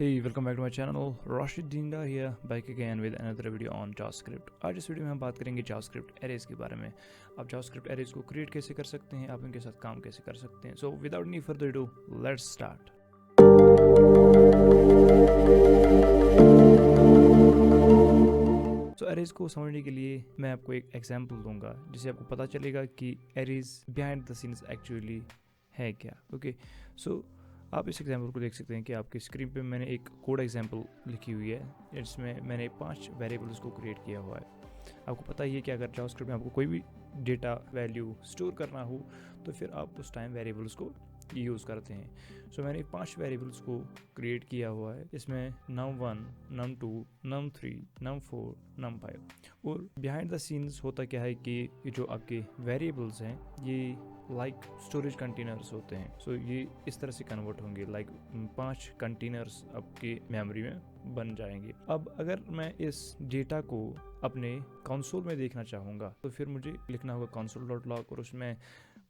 Hey, welcome back to my channel. Rashid Dinda here, back again with another video on JavaScript. आज इस video में हम बात करेंगे JavaScript arrays के बारे में। आप JavaScript arrays को क्रिएट कैसे कर सकते हैं, आप इनके साथ काम कैसे कर सकते हैं। So without any further ado, let's start. So arrays को समझने के लिए मैं आपको एक एग्जांपल दूंगा जिससे आपको पता चलेगा कि arrays behind the scenes actually है क्या। ओके, सो आप इस एग्जांपल को देख सकते हैं कि आपकी स्क्रीन पे मैंने एक कोड एग्जांपल लिखी हुई है। इसमें मैंने 5 वेरिएबल्स को क्रिएट किया हुआ है। आपको पता ही है कि अगर जावास्क्रिप्ट में आपको कोई भी डेटा वैल्यू स्टोर करना हो तो फिर आप उस टाइम वेरिएबल्स को यूज़ करते हैं। सो मैंने 5 वेरिएबल्स को क्रिएट किया हुआ है। इसमें num1, num2, num3, num4, num5। और बिहाइंड द सीन्स होता क्या है कि ये जो आपके वेरिएबल्स हैं ये लाइक स्टोरेज कंटेनर्स होते हैं। सो ये इस तरह से कन्वर्ट होंगे, लाइक 5 कंटेनर्स आपकी मेमोरी में बन जाएंगे। अब अगर मैं इस डेटा को अपने कंसोल में देखना चाहूँगा तो फिर मुझे लिखना होगा console.log और उसमें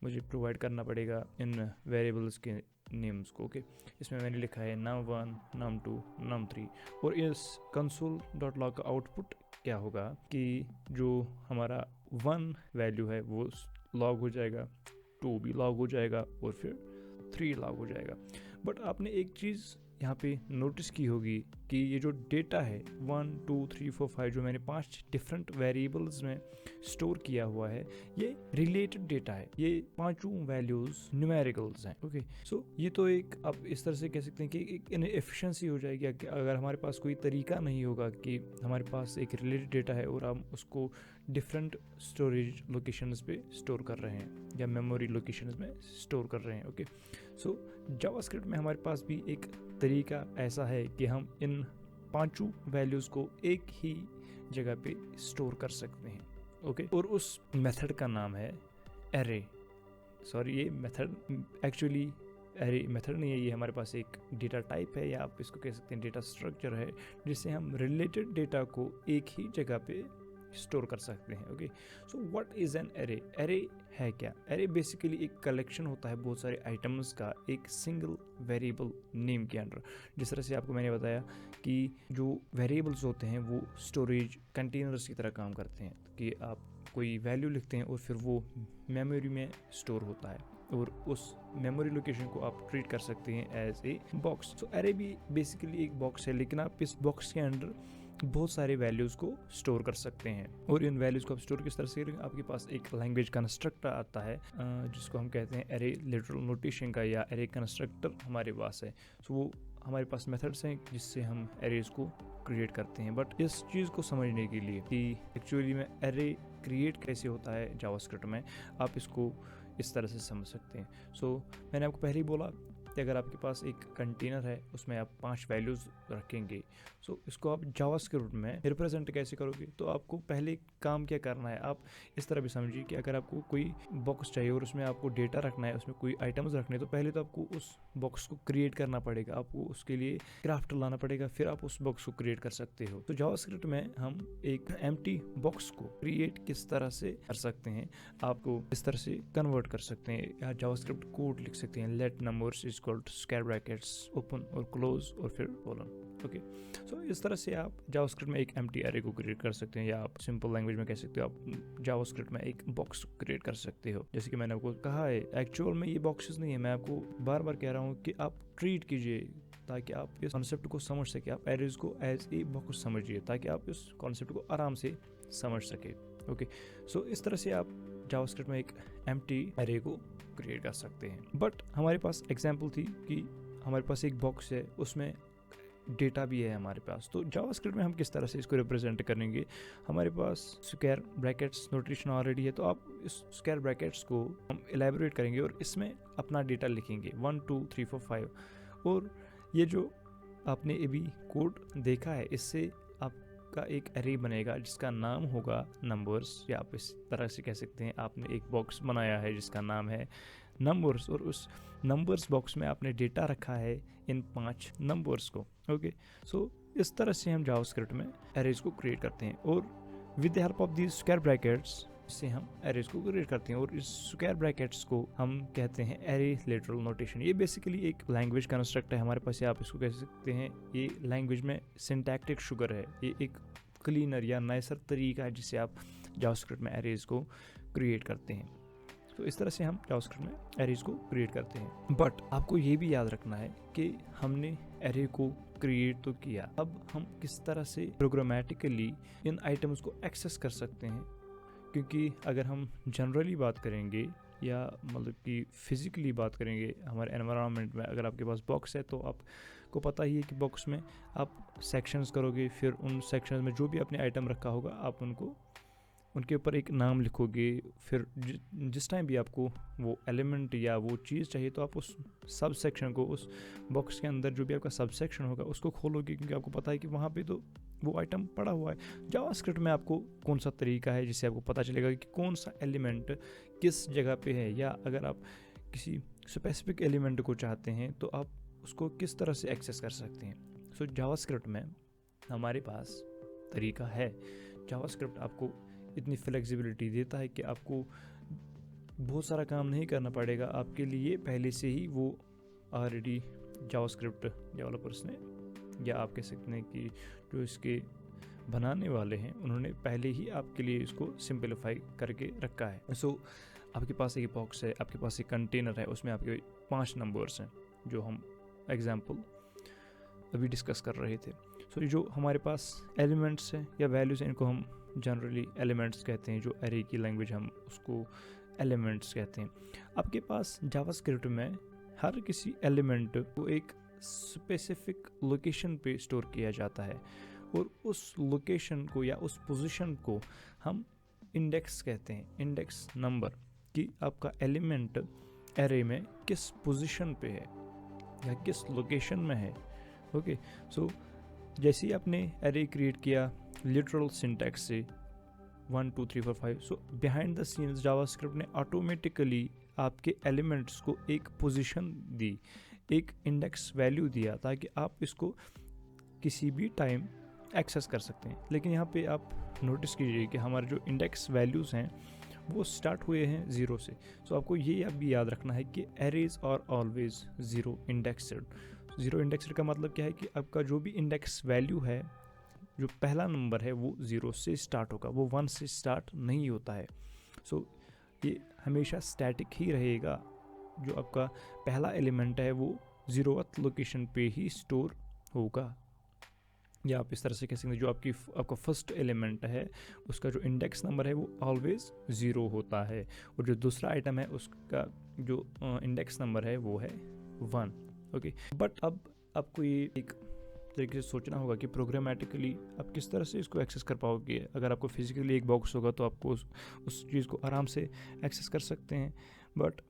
मुझे प्रोवाइड करना पड़ेगा इन वेरिएबल्स के नेम्स को। ओके, इसमें मैंने लिखा है num1, num2, num3 और इस console.log का आउटपुट क्या होगा कि जो हमारा 1 वैल्यू है वो लॉग हो जाएगा, 2 भी लॉग हो जाएगा और फिर 3 लॉग हो जाएगा। बट आपने एक चीज़ यहाँ पे नोटिस की होगी कि ये जो डेटा है 1, 2, 3, 4, 5 जो मैंने 5 डिफरेंट वेरिएबल्स में स्टोर किया हुआ है ये रिलेटेड डेटा है। ये 5 वैल्यूज न्यूमेरिकल्स हैं। ओके, सो ये तो एक आप इस तरह से कह सकते हैं कि एक इनएफिशिएंसी हो जाएगी अगर हमारे पास कोई तरीका नहीं होगा कि हमारे पास एक रिलेटेड डेटा है और हम उसको डिफरेंट स्टोरेज लोकेशंस पे स्टोर कर रहे हैं या मेमोरी लोकेशंस में स्टोर कर रहे हैं। ओके, सो जावास्क्रिप्ट में हमारे पास भी एक तरीका ऐसा है कि हम इन 5 वैल्यूज़ को एक ही जगह पे स्टोर कर सकते हैं। ओके, और उस मेथड का नाम है एरे। सॉरी, ये मेथड एक्चुअली एरे मेथड नहीं है, ये हमारे पास एक डेटा टाइप है या आप इसको कह सकते हैं डेटा स्ट्रक्चर है जिससे हम रिलेटेड डेटा को एक ही जगह पे स्टोर कर सकते हैं। Okay, so what is an array? Array है क्या? एरे बेसिकली एक कलेक्शन होता है बहुत सारे आइटम्स का एक सिंगल वेरिएबल नेम के अंडर। जिस तरह से आपको मैंने बताया कि जो वेरिएबल्स होते हैं वो स्टोरेज कंटेनर्स की तरह काम करते हैं कि आप कोई वैल्यू लिखते हैं और फिर वो मेमोरी में स्टोर होता है और उस मेमोरी लोकेशन को आप ट्रीट कर सकते हैं एज ए बॉक्स। तो एरे भी बेसिकली एक बॉक्स है, लेकिन आप इस बॉक्स के अंदर बहुत सारे वैल्यूज़ को स्टोर कर सकते हैं। और इन वैल्यूज़ को आप स्टोर किस तरह से करेंगे? आपके पास एक लैंग्वेज कंस्ट्रक्टर आता है जिसको हम कहते हैं एरे लिटरल नोटेशन का या एरे कंस्ट्रक्टर हमारे पास है। सो वो हमारे पास मेथड्स हैं जिससे हम एरेज को क्रिएट करते हैं। बट इस चीज़ को समझने के लिए कि एक्चुअली में एरे क्रिएट कैसे होता है जावास्क्रिप्ट में, आप इसको इस तरह से समझ सकते हैं। सो मैंने आपको पहले ही बोला कि अगर आपके पास एक कंटेनर है उसमें आप 5 वैल्यूज़ रखेंगे, सो इसको आप जावास्क्रिप्ट में रिप्रेजेंट कैसे करोगे? तो आपको पहले काम क्या करना है, आप इस तरह भी समझिए कि अगर आपको कोई बॉक्स चाहिए और उसमें आपको डेटा रखना है, उसमें कोई आइटम्स रखने हैं, तो पहले तो आपको उस बॉक्स को क्रिएट करना पड़ेगा, आपको उसके लिए क्राफ्टर लाना पड़ेगा, फिर आप उस बॉक्स को क्रिएट कर सकते हो। तो जावास्क्रिप्ट में हम एक एम्प्टी बॉक्स को क्रिएट किस तरह से कर सकते हैं, आपको इस तरह से कन्वर्ट कर सकते हैं या जावास्क्रिप्ट कोड लिख सकते हैं। Let numbers is equal to square brackets open और क्लोज और फिर कोलन। ओके, सो इस तरह से आप जावास्क्रिप्ट में एक एम्प्टी एरे को क्रिएट कर सकते हैं या आप सिंपल लैंग्वेज में कह सकते हो आप जावास्क्रिप्ट में एक बॉक्स क्रिएट कर सकते हो। जैसे कि मैंने आपको कहा है, एक्चुअल में ये बॉक्सेस नहीं है, मैं आपको बार बार कह रहा हूँ कि आप ट्रीट कीजिए ताकि आप इस कॉन्सेप्ट को समझ सके। आप एरेज को एज ए बॉक्स समझिए ताकि आप इस कॉन्सेप्ट को आराम से समझ सके। ओके, सो इस तरह से आप जावास्क्रिप्ट में एक एम्प्टी एरे को क्रिएट कर सकते हैं। बट हमारे पास एग्जांपल थी कि हमारे पास एक बॉक्स है, उसमें डेटा भी है हमारे पास। तो जावास्क्रिप्ट में हम किस तरह से इसको रिप्रेजेंट करेंगे? हमारे पास स्क्वायर ब्रैकेट्स नोटेशन ऑलरेडी है, तो आप इस स्क्वायर ब्रैकेट्स को हम एलैबोरेट करेंगे और इसमें अपना डेटा लिखेंगे 1, 2, 3, 4, 5। और ये जो आपने अभी कोड देखा है इससे आपका एक एरे बनेगा जिसका नाम होगा नंबर्स, या आप इस तरह से कह सकते हैं आपने एक बॉक्स बनाया है जिसका नाम है नंबर्स और उस नंबर्स बॉक्स में आपने डेटा रखा है इन 5 नंबर्स को। ओके, सो इस तरह से हम जावास्क्रिप्ट में एरेज को क्रिएट करते हैं और with the help of these square brackets इससे हम एरेज को क्रिएट करते हैं। और इस स्क्वायर ब्रैकेट्स को हम कहते हैं एरे लेटरल नोटेशन। ये बेसिकली एक लैंग्वेज कंस्ट्रक्ट है हमारे पास, या आप इसको कह सकते हैं ये लैंग्वेज में सिंटैक्टिक शुगर है। ये एक क्लीनर या नाइसर तरीका है जिससे आप जावास्क्रिप्ट में एरेज को क्रिएट करते हैं। तो इस तरह से हम जावास्क्रिप्ट में एरेज को क्रिएट करते हैं। बट आपको ये भी याद रखना है कि हमने एरे को क्रिएट तो किया, अब हम किस तरह से प्रोग्रामेटिकली इन आइटम्स को एक्सेस कर सकते हैं। क्योंकि अगर हम जनरली बात करेंगे या मतलब कि फिज़िकली बात करेंगे हमारे एनवायरनमेंट में, अगर आपके पास बॉक्स है तो आपको पता ही है कि बॉक्स में आप सेक्शंस करोगे, फिर उन सेक्शंस में जो भी आपने आइटम रखा होगा आप उनके ऊपर एक नाम लिखोगे। फिर जिस टाइम भी आपको वो एलिमेंट या वो चीज़ चाहिए तो आप उस सब सेक्शन को, उस बॉक्स के अंदर जो भी आपका सब सेक्शन होगा उसको खोलोगे, क्योंकि आपको पता है कि वहाँ पे तो वो आइटम पड़ा हुआ है। जावास्क्रिप्ट में आपको कौन सा तरीका है जिससे आपको पता चलेगा कि कौन सा एलिमेंट किस जगह पे है, या अगर आप किसी स्पेसिफिक एलिमेंट को चाहते हैं तो आप उसको किस तरह से एक्सेस कर सकते हैं। सो जावास्क्रिप्ट में हमारे पास तरीका है। जावास्क्रिप्ट आपको इतनी फ्लेक्सिबिलिटी देता है कि आपको बहुत सारा काम नहीं करना पड़ेगा। आपके लिए पहले से ही वो ऑलरेडी जावास्क्रिप्ट डेवलपर्स ने, या आप कह सकते हैं कि जो इसके बनाने वाले हैं, उन्होंने पहले ही आपके लिए इसको सिंपलीफाई करके रखा है। सो आपके पास एक बॉक्स है, आपके पास एक कंटेनर है, उसमें आपके 5 नंबर्स हैं जो हम एग्जाम्पल अभी डिस्कस कर रहे थे। सो जो हमारे पास एलिमेंट्स हैं या वैल्यूज़ हैं, इनको हम जनरली एलिमेंट्स कहते हैं। जो एरे की लैंग्वेज हम उसको एलिमेंट्स कहते हैं। आपके पास जावास्क्रिप्ट में हर किसी एलिमेंट को एक स्पेसिफिक लोकेशन पे स्टोर किया जाता है, और उस लोकेशन को या उस पोजीशन को हम इंडेक्स कहते हैं, इंडेक्स नंबर, कि आपका एलिमेंट एरे में किस पोजीशन पे है या किस लोकेशन में है। ओके, सो जैसे ही आपने एरे क्रिएट किया लिटरल सिंटैक्स से 1 2 3 4 5, सो बिहाइंड द सीन्स जावास्क्रिप्ट ने ऑटोमेटिकली आपके एलिमेंट्स को एक पोजीशन दी, एक इंडेक्स वैल्यू दिया, ताकि आप इसको किसी भी टाइम एक्सेस कर सकते हैं। लेकिन यहाँ पे आप नोटिस कीजिए कि हमारे जो इंडेक्स वैल्यूज़ हैं वो स्टार्ट हुए हैं 0 से। सो आपको ये भी याद रखना है कि arrays are always 0 indexed. 0 indexed का मतलब क्या है कि आपका जो भी इंडेक्स वैल्यू है, जो पहला नंबर है, वो 0 से स्टार्ट होगा, वो 1 से स्टार्ट नहीं होता है। सो ये हमेशा स्टैटिक ही रहेगा। जो आपका पहला एलिमेंट है वो 0th लोकेशन पे ही स्टोर होगा। या आप इस तरह से कह सकते हैं, जो आपका फर्स्ट एलिमेंट है उसका जो इंडेक्स नंबर है वो ऑलवेज 0 होता है, और जो दूसरा आइटम है उसका जो इंडेक्स नंबर है वो है 1। ओके, बट अब आपको ये एक तरीके से सोचना होगा कि प्रोग्रामेटिकली आप किस तरह से इसको एक्सेस कर पाओगे। अगर आपको फिजिकली एक बॉक्स होगा तो आपको उस चीज़ को आराम से एक्सेस कर सकते हैं, बट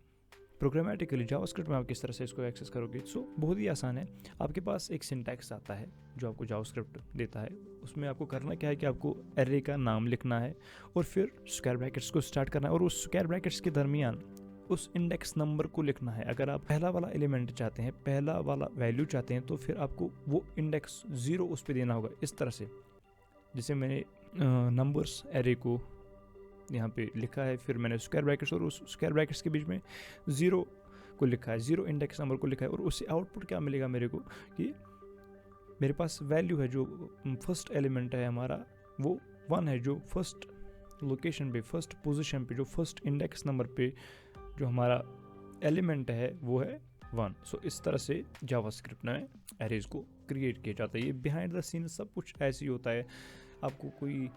प्रोग्रामेटिकली जावास्क्रिप्ट में आप किस तरह से इसको एक्सेस करोगे। सो बहुत ही आसान है। आपके पास एक सिंटैक्स आता है जो आपको जावास्क्रिप्ट देता है। उसमें आपको करना क्या है कि आपको एरे का नाम लिखना है और फिर स्क्वायर ब्रैकेट्स को स्टार्ट करना है, और उस स्क्वायर ब्रैकेट्स के दरमियान उस इंडेक्स नंबर को लिखना है। अगर आप पहला वाला एलिमेंट चाहते हैं, पहला वाला वैल्यू चाहते हैं, तो फिर आपको वो इंडेक्स 0 उस पर देना होगा, इस तरह से। जैसे मैंने नंबर्स एरे को यहाँ पे लिखा है, फिर मैंने स्क्वायर ब्रैकेट्स और उस स्क्वायर ब्रैकेट्स के बीच में 0 को लिखा है, 0 इंडेक्स नंबर को लिखा है, और उससे आउटपुट क्या मिलेगा मेरे को कि मेरे पास वैल्यू है, जो फर्स्ट एलिमेंट है हमारा वो 1 है, जो फर्स्ट लोकेशन पे, फर्स्ट पोजीशन पे, जो फर्स्ट इंडेक्स नंबर पे जो हमारा एलिमेंट है वो है 1। सो इस तरह से जावास्क्रिप्ट में एरेज को क्रिएट किया जाता है। ये बिहाइंड द सीन सब कुछ ऐसे ही होता है, आपको कोई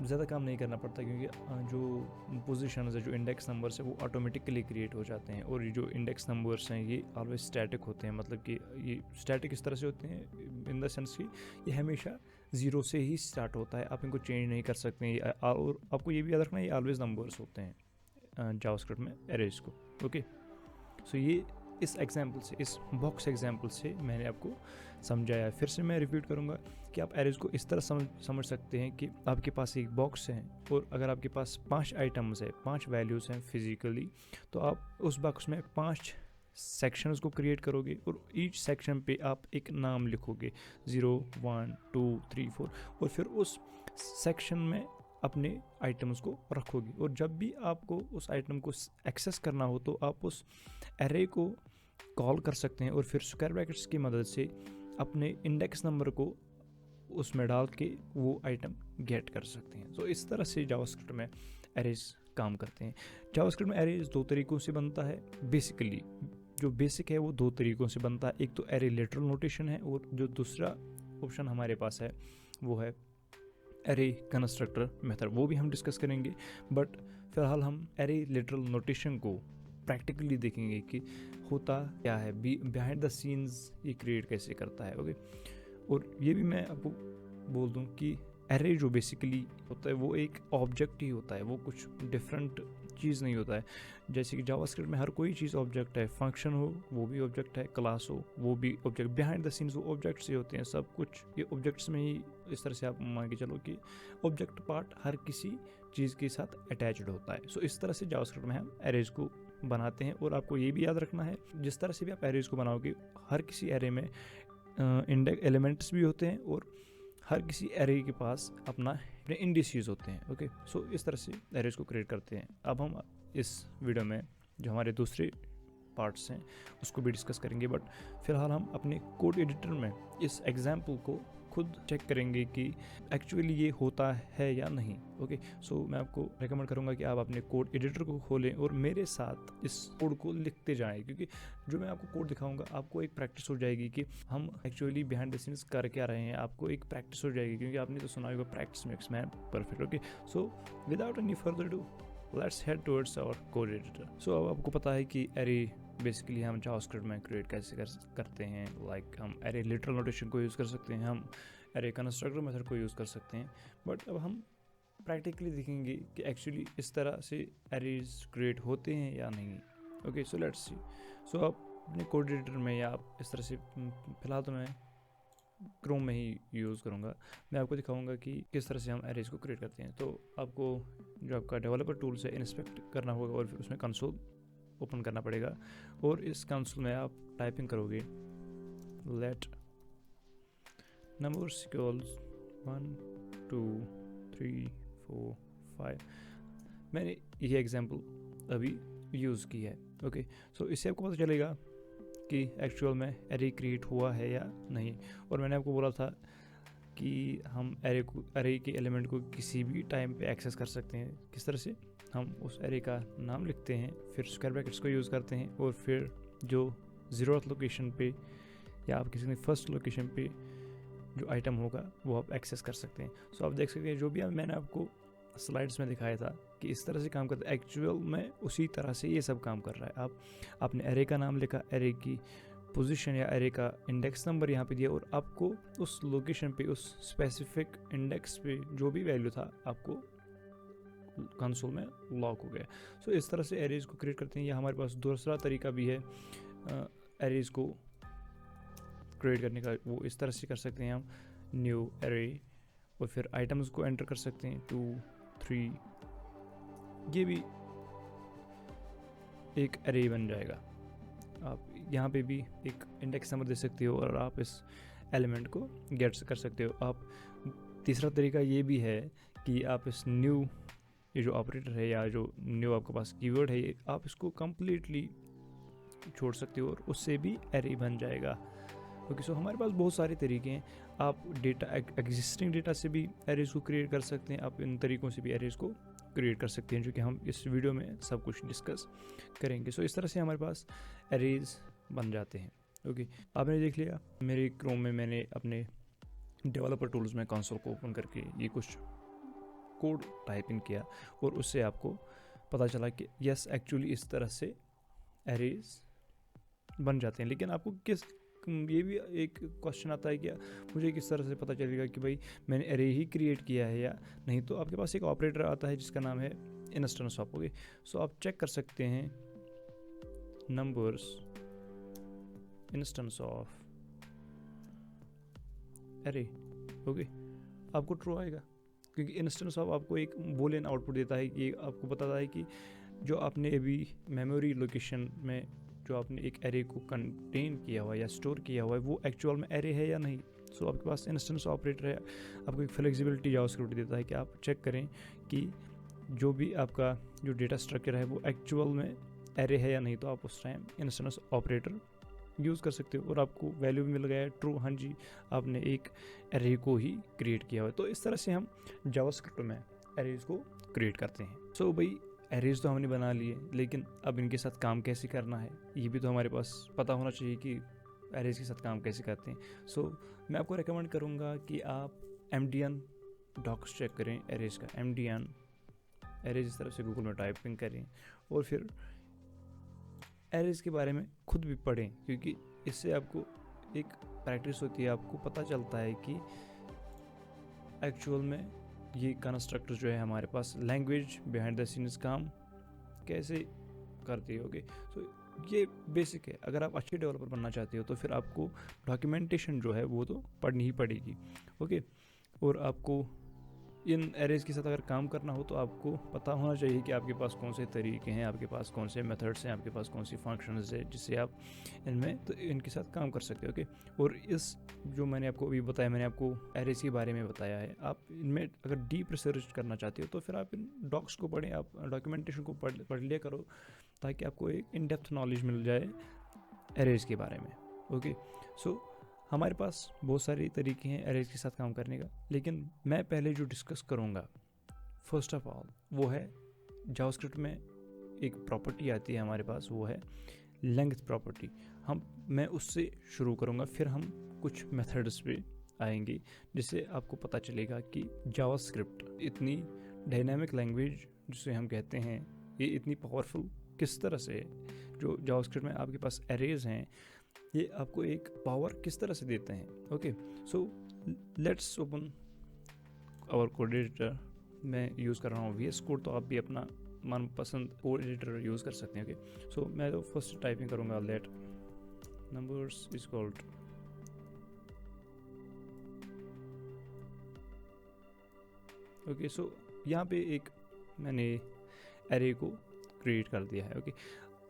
ज़्यादा काम नहीं करना पड़ता, क्योंकि जो पोजीशंस है, जो इंडेक्स नंबर्स है, वो ऑटोमेटिकली क्रिएट हो जाते हैं। और ये जो इंडेक्स नंबर्स हैं ये ऑलवेज स्टैटिक होते हैं, मतलब कि ये स्टैटिक इस तरह से होते हैं इन द सेंस कि ये हमेशा 0 से ही स्टार्ट होता है, आप इनको चेंज नहीं कर सकते हैं। और आपको ये भी याद रखना है, ये ऑलवेज नंबर्स होते हैं जावास्क्रिप्ट में एरेज को। ओके, सो ये इस एग्जाम्पल से, इस बॉक्स एग्जाम्पल से मैंने आपको समझाया। फिर से मैं रिपीट करूँगा कि आप एरेज को इस तरह समझ सकते हैं कि आपके पास एक बॉक्स है, और अगर आपके पास 5 आइटम्स है, 5 वैल्यूज़ हैं फिजिकली, तो आप उस बॉक्स में 5 सेक्शंस को क्रिएट करोगे, और ईच सेक्शन पे आप एक नाम लिखोगे 0 1 2 3 4, और फिर उस सेक्शन में अपने आइटम्स को रखोगे। और जब भी आपको उस आइटम को एक्सेस करना हो तो आप उस एरे को कॉल कर सकते हैं और फिर स्क्वायर ब्रैकेट्स की मदद से अपने इंडेक्स नंबर को उसमें डाल के वो आइटम गेट कर सकते हैं। तो इस तरह से जावास्क्रिप्ट में एरेज काम करते हैं। जावास्क्रिप्ट में एरेज दो तरीक़ों से बनता है। बेसिकली जो बेसिक है वो दो तरीक़ों से बनता है। एक तो एरे लिटरल नोटेशन है और जो दूसरा ऑप्शन हमारे पास है वो है एरे कंस्ट्रक्टर मेथड, वो भी हम डिस्कस करेंगे। बट फिलहाल हम एरे लिटरल नोटेशन को प्रैक्टिकली देखेंगे कि होता क्या है, बिहाइंड द सीन्स ये क्रिएट कैसे करता है। ओके, और ये भी मैं आपको बोल दूं कि एरे जो बेसिकली होता है वो एक ऑब्जेक्ट ही होता है, वो कुछ डिफरेंट चीज़ नहीं होता है। जैसे कि जावास्क्रिप्ट में हर कोई चीज़ ऑब्जेक्ट है, फंक्शन हो वो भी ऑब्जेक्ट है, क्लास हो वो भी ऑब्जेक्ट, बिहाइंड द सीन्स वो ऑब्जेक्ट्स ही होते हैं। सब कुछ ये ऑब्जेक्ट्स में ही, इस तरह से आप मान के चलो कि ऑब्जेक्ट पार्ट हर किसी चीज़ के साथ अटैच्ड होता है। सो इस तरह से जावास्क्रिप्ट में हम एरेज को बनाते हैं। और आपको ये भी याद रखना है, जिस तरह से भी आप एरेज को बनाओगे, हर किसी एरे में इंडेक्स एलिमेंट्स भी होते हैं और हर किसी एरे के पास अपने इंडिसेस होते हैं। ओके, सो इस तरह से एरेज को क्रिएट करते हैं। अब हम इस वीडियो में जो हमारे दूसरे पार्ट्स हैं उसको भी डिस्कस करेंगे, बट फिलहाल हम अपने कोड एडिटर में इस एग्जाम्पल को खुद चेक करेंगे कि एक्चुअली ये होता है या नहीं। ओके, सो मैं आपको रेकमेंड करूंगा कि आप अपने कोड एडिटर को खोलें और मेरे साथ इस कोड को लिखते जाएं, क्योंकि जो मैं आपको कोड दिखाऊंगा आपको एक प्रैक्टिस हो जाएगी कि हम एक्चुअली बिहाइंड द सीन्स कर क्या रहे हैं। आपको एक प्रैक्टिस हो जाएगी, क्योंकि आपने तो सुना होगा practice makes man perfect. Okay, so without any further do let's head towards our code editor. So अब आपको पता है कि एरे बेसिकली हम जावास्क्रिप्ट में क्रिएट कैसे करते हैं। लाइक हम एरे लिटरल नोटेशन को यूज़ कर सकते हैं, हम एरे कंस्ट्रक्टर मेथड को यूज़ कर सकते हैं। बट अब हम प्रैक्टिकली देखेंगे कि एक्चुअली इस तरह से एरेज क्रिएट होते हैं या नहीं। Okay, so let's see. सो आप अपने कोड एडिटर में या आप इस तरह से, फिलहाल तो मैं क्रोम में ही यूज़ करूँगा, मैं आपको दिखाऊंगा कि किस तरह से हम एरेज को क्रिएट करते हैं। तो आपको जो आपका डेवलपर टूल से इंस्पेक्ट करना होगा और फिर उसमें कंसोल ओपन करना पड़ेगा। और इस कंसोल में आप टाइपिंग करोगे लेट नंबर्स इक्वल्स 1 2 3 4 5। मैंने ये एग्जांपल अभी यूज़ की है। ओके, सो इससे आपको पता चलेगा कि एक्चुअल में एरे क्रिएट हुआ है या नहीं। और मैंने आपको बोला था कि हम एरे के एलिमेंट को किसी भी टाइम पे एक्सेस कर सकते हैं। किस तरह से? हम उस एरे का नाम लिखते हैं, फिर स्क्वायर ब्रैकेट्स को यूज़ करते हैं और फिर जो 0th लोकेशन पे या आप किसी ने फर्स्ट लोकेशन पे जो आइटम होगा वो आप एक्सेस कर सकते हैं। सो आप देख सकते हैं जो भी मैंने आपको स्लाइड्स में दिखाया था कि इस तरह से काम करता है, एक्चुअल में उसी तरह से ये सब काम कर रहा है। आपने एरे का नाम लिखा, एरे की पोजीशन या एरे का इंडेक्स नंबर यहाँ पे दिया और आपको उस लोकेशन पे, उस स्पेसिफिक इंडेक्स पे जो भी वैल्यू था आपको कंसोल में लॉक हो गया। सो इस तरह से एरेज को क्रिएट करते हैं। या हमारे पास दूसरा तरीका भी है एरेज को क्रिएट करने का, वो इस तरह से कर सकते हैं हम न्यू एरे और फिर आइटम्स को एंटर कर सकते हैं 2 3। ये भी एक एरे बन जाएगा। आप यहाँ पे भी एक इंडेक्स नंबर दे सकते हो और आप इस एलिमेंट को गेट कर सकते हो। आप तीसरा तरीका ये भी है कि आप इस न्यू, ये जो ऑपरेटर है या जो न्यू आपके पास कीवर्ड है, आप इसको कम्प्लीटली छोड़ सकते हो और उससे भी एरे बन जाएगा। ओके, सो हमारे पास बहुत सारे तरीके हैं। आप डेटा, एग्जिस्टिंग डेटा से भी एरेज को क्रिएट कर सकते हैं। आप इन तरीक़ों से भी एरेज को क्रिएट कर सकते हैं, जो कि हम इस वीडियो में सब कुछ डिस्कस करेंगे। सो इस तरह से हमारे पास एरेज बन जाते हैं। ओके, आपने देख लिया मेरे क्रोम में मैंने अपने डेवलपर टूल्स में कंसोल को ओपन करके ये कुछ कोड टाइपिंग किया और उससे आपको पता चला कि यस एक्चुअली इस तरह से एरेज बन जाते हैं। लेकिन आपको ये भी एक क्वेश्चन आता है कि मुझे किस तरह से पता चलेगा कि भाई मैंने एरे ही क्रिएट किया है या नहीं। तो आपके पास एक ऑपरेटर आता है जिसका नाम है इंस्टेंस ऑफ। ओके, सो आप चेक कर सकते हैं numbers instance of array. Okay, आपको ट्रू आएगा क्योंकि इंस्टेंस ऑफ आपको एक बूलियन आउटपुट देता है कि आपको बताता है कि जो आपने अभी मेमोरी लोकेशन में जो आपने एक एरे को कंटेन किया हुआ है या स्टोर किया हुआ है वो एक्चुअल में एरे है या नहीं। सो आपके पास इंस्टेंस ऑपरेटर है, आपको एक फ्लेक्सिबिलिटी जावास्क्रिप्ट देता है कि आप चेक करें कि जो भी आपका जो डेटा स्ट्रक्चर है वो एक्चुअल में एरे है या नहीं, तो आप उस टाइम इंस्टेंस ऑपरेटर यूज़ कर सकते हो और आपको वैल्यू भी मिल गया है ट्रू, हाँ जी आपने एक एरे को ही क्रिएट किया हुआ है। तो इस तरह से हम जावास्क्रिप्ट में एरेज को क्रिएट करते हैं। सो भाई एरेज तो हमने बना लिए, लेकिन अब इनके साथ काम कैसे करना है ये भी तो हमारे पास पता होना चाहिए कि एरेज के साथ काम कैसे करते हैं। सो मैं आपको रेकमेंड करूँगा कि आप MDN डॉक्स चेक करें एरेज का, MDN एरेज इस तरह से गूगल में टाइपिंग करें और फिर एरेज के बारे में खुद भी पढ़ें, क्योंकि इससे आपको एक प्रैक्टिस होती है, आपको पता चलता है कि एक्चुअल में ये कंस्ट्रक्टर जो है हमारे पास लैंग्वेज बिहाइंड द सीन्स काम कैसे करती है। ओके, सो ये बेसिक है। अगर आप अच्छे डेवलपर बनना चाहते हो तो फिर आपको डॉक्यूमेंटेशन जो है वो तो पढ़नी ही पड़ेगी। ओके, और आपको इन एरेज के साथ अगर काम करना हो तो आपको पता होना चाहिए कि आपके पास कौन से तरीके हैं, आपके पास कौन से मेथड्स हैं, आपके पास कौन सी फंक्शंस है जिससे आप इनमें तो इनके साथ काम कर सकते हो। ओके, और इस जो मैंने आपको अभी बताया, मैंने आपको एरेज के बारे में बताया है, आप इनमें अगर डीप रिसर्च करना चाहते हो तो फिर आप इन डॉक्स को पढ़ें, आप डॉक्यूमेंटेशन को पढ़ लिया करो, ताकि आपको एक इन डेप्थ नॉलेज मिल जाए एरेज के बारे में। ओके, सो हमारे पास बहुत सारे तरीके हैं एरेज के साथ काम करने का, लेकिन मैं पहले जो डिस्कस करूँगा फर्स्ट ऑफ ऑल वो है जावास्क्रिप्ट में एक प्रॉपर्टी आती है हमारे पास, वो है लेंथ प्रॉपर्टी। मैं उससे शुरू करूँगा, फिर हम कुछ मेथड्स पे आएंगे जिससे आपको पता चलेगा कि जावास्क्रिप्ट इतनी डायनामिक लैंग्वेज जिसे हम कहते हैं, ये इतनी पावरफुल किस तरह से है। जो जावास्क्रिप्ट में आपके पास एरेज हैं, ये आपको एक पावर किस तरह से देते हैं। Okay, so let's open our code editor. मैं यूज़ कर रहा हूँ VS कोड, तो आप भी अपना मनपसंद कोड एडिटर यूज़ कर सकते हैं। ओके, सो मैं तो फर्स्ट टाइपिंग करूँगा let numbers is called okay. So यहाँ पे एक मैंने एरे को क्रिएट कर दिया है। ओके,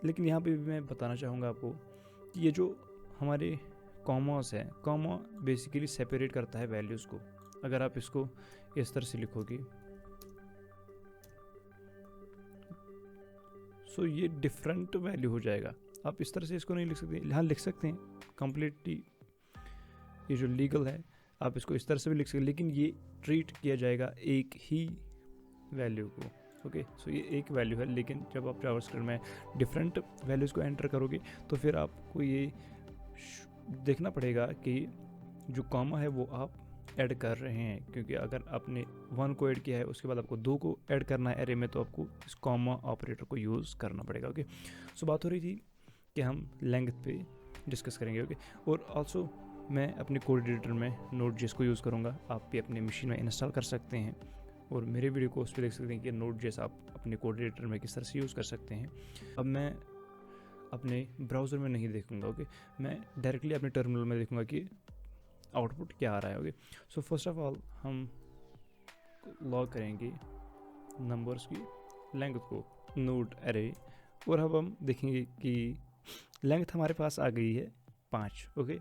लेकिन यहाँ पे भी मैं बताना चाहूँगा आपको कि ये जो हमारे कॉमास है, कॉमा बेसिकली सेपरेट करता है वैल्यूज़ को। अगर आप इसको इस तरह से लिखोगे सो ये डिफरेंट वैल्यू हो जाएगा। आप इस तरह से इसको नहीं लिख सकते, हाँ लिख सकते हैं कंप्लीटली, ये जो लीगल है आप इसको इस तरह से भी लिख सकते हैं, लेकिन ये ट्रीट किया जाएगा एक ही वैल्यू को। ओके, सो ये एक वैल्यू है, लेकिन जब आप जावास्क्रिप्ट में डिफरेंट वैल्यूज़ को एंटर करोगे तो फिर आपको ये देखना पड़ेगा कि जो कॉमा है वो आप ऐड कर रहे हैं, क्योंकि अगर आपने 1 को ऐड किया है उसके बाद आपको 2 को ऐड करना है एरे में, तो आपको इस कॉमा ऑपरेटर को यूज़ करना पड़ेगा। ओके, सो बात हो रही थी कि हम लेंथ पे डिस्कस करेंगे। ओके, और ऑल्सो मैं अपने कोड एडिटर में Node.js को यूज़ करूँगा, आप भी अपने मशीन में इंस्टॉल कर सकते हैं और मेरे वीडियो को उस पर देख सकते हैं कि Node.js आप अपने कोड एडिटर में किस तरह से यूज़ कर सकते हैं। अब मैं अपने ब्राउज़र में नहीं देखूँगा। ओके, मैं डायरेक्टली अपने टर्मिनल में देखूँगा कि आउटपुट क्या आ रहा है। Okay, so first of all हम लॉग करेंगे नंबर्स की लेंथ को नोड एरे, और अब हम देखेंगे कि लेंथ हमारे पास आ गई है 5। ओके,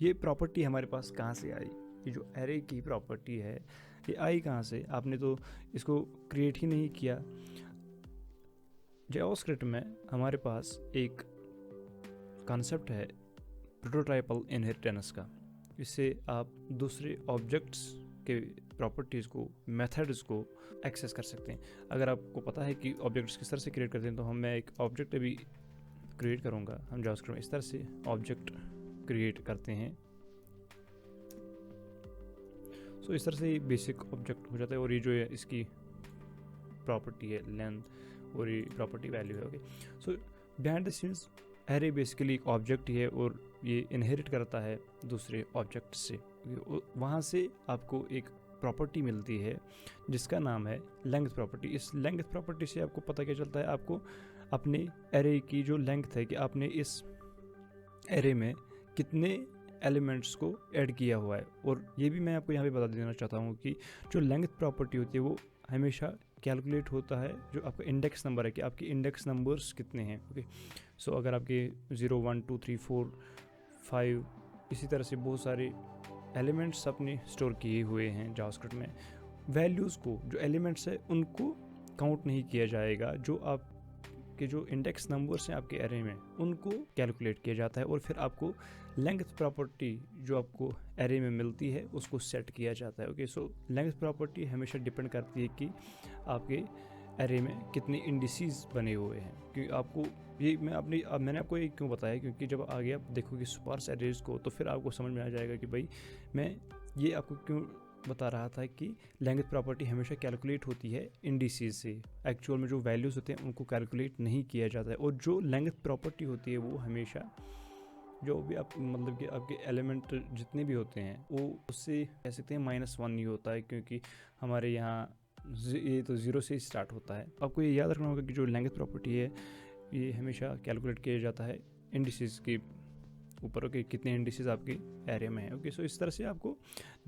ये प्रॉपर्टी हमारे पास कहाँ से आई? ये जो एरे की प्रॉपर्टी है ये आई कहाँ से? आपने तो इसको क्रिएट ही नहीं किया। जावास्क्रिप्ट में हमारे पास एक कॉन्सेप्ट है प्रोटोटाइपल इनहेरिटेंस का। इससे आप दूसरे ऑब्जेक्ट्स के प्रॉपर्टीज़ को, मेथड्स को एक्सेस कर सकते हैं। अगर आपको पता है कि ऑब्जेक्ट्स किस तरह से क्रिएट करते हैं, तो मैं एक ऑब्जेक्ट अभी क्रिएट करूँगा। हम जावास्क्रिप्ट में इस तरह से ऑब्जेक्ट क्रिएट करते हैं। सो इस तरह से बेसिक ऑब्जेक्ट हो जाता है, और ये जो है इसकी प्रॉपर्टी है लेंथ, और ये प्रॉपर्टी वैल्यू है। Okay, so behind the scenes array basically एक ऑब्जेक्ट ही है, और ये इनहेरिट करता है दूसरे ऑब्जेक्ट से। वहाँ से आपको एक प्रॉपर्टी मिलती है जिसका नाम है लेंथ प्रॉपर्टी। इस लेंथ प्रॉपर्टी से आपको पता क्या चलता है, आपको अपने एरे की जो लेंथ है कि आपने इस एरे में कितने एलिमेंट्स को ऐड किया हुआ है। और ये भी मैं आपको यहाँ पे बता देना चाहता हूँ कि जो लेंथ प्रॉपर्टी होती है वो हमेशा कैलकुलेट होता है जो आपका इंडेक्स नंबर है, कि आपके इंडेक्स नंबर्स कितने हैं। ओके, सो अगर आपके 0 1 2 3 4 5 इसी तरह से बहुत सारे एलिमेंट्स अपने स्टोर किए हुए हैं जावास्क्रिप्ट में। वैल्यूज़ को, जो एलिमेंट्स है उनको काउंट नहीं किया जाएगा, जो आपके जो इंडेक्स नंबर्स हैं आपके एरे में उनको कैलकुलेट किया जाता है, और फिर आपको लेंथ प्रॉपर्टी जो आपको एरे में मिलती है उसको सेट किया जाता है। ओके, सो लेंथ प्रॉपर्टी हमेशा डिपेंड करती है कि आपके एरे में कितने इंडिसेस बने हुए हैं। क्योंकि आपको ये मैंने आपको ये क्यों बताया, क्योंकि जब आगे आप देखोगे स्पार्स एरेज को तो फिर आपको समझ में आ जाएगा कि भाई मैं ये आपको क्यों बता रहा था कि लेंथ प्रॉपर्टी हमेशा कैलकुलेट होती है इंडिसेस से। एक्चुअल में जो वैल्यूज़ होते हैं उनको कैलकुलेट नहीं किया जाता है, और जो लेंथ प्रॉपर्टी होती है वो हमेशा जो भी आप मतलब कि आपके एलिमेंट जितने भी होते हैं वो उससे कह सकते हैं -1 ही होता है, क्योंकि हमारे यहाँ ये तो 0 से ही स्टार्ट होता है। आपको ये याद रखना होगा कि जो लेंथ प्रॉपर्टी है ये हमेशा कैलकुलेट किया जाता है इंडिसेस के ऊपर। ओके, कितने इंडिसेस आपके एरे में है। ओके, सो इस तरह से आपको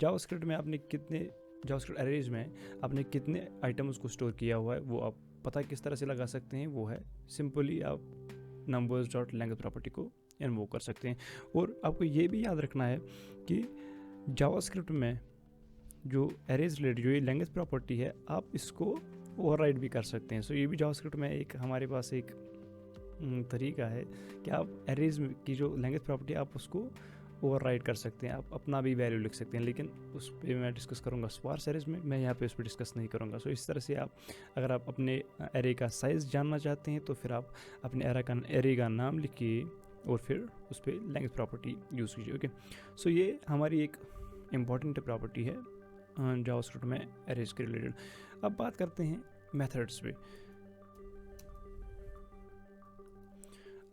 जावास्क्रिप्ट में आपने कितने जावास्क्रिप्ट एरेज में आपने कितने आइटम्स को स्टोर किया हुआ है वो आप पता किस तरह से लगा सकते हैं। वो है सिंपली आप नंबर्स डॉट लेंथ प्रॉपर्टी को इन्वोक कर सकते हैं। और आपको ये भी याद रखना है कि जावास्क्रिप्ट में जो एरेज रिलेटेड जो ये लेंथ प्रॉपर्टी है आप इसको ओवरराइड भी कर सकते हैं। सो ये भी जावास्क्रिप्ट में एक हमारे पास एक तरीका है कि आप एरेज की जो लेंथ प्रॉपर्टी आप उसको ओवरराइड कर सकते हैं, आप अपना भी वैल्यू लिख सकते हैं, लेकिन उस पर मैं डिस्कस करूंगा स्पार्स एरेज में, मैं यहाँ पे उस पर डिस्कस नहीं करूंगा। सो इस तरह से आप अगर आप अपने एरे का साइज़ जानना चाहते हैं तो फिर आप अपने एरे का नाम लिखिए और फिर उस पर लेंथ प्रॉपर्टी यूज़ कीजिए। ओके, सो ये हमारी एक इम्पॉर्टेंट प्रॉपर्टी है जावास्क्रिप्ट में एरेज के रिलेटेड। अब बात करते हैं मेथड्स पे।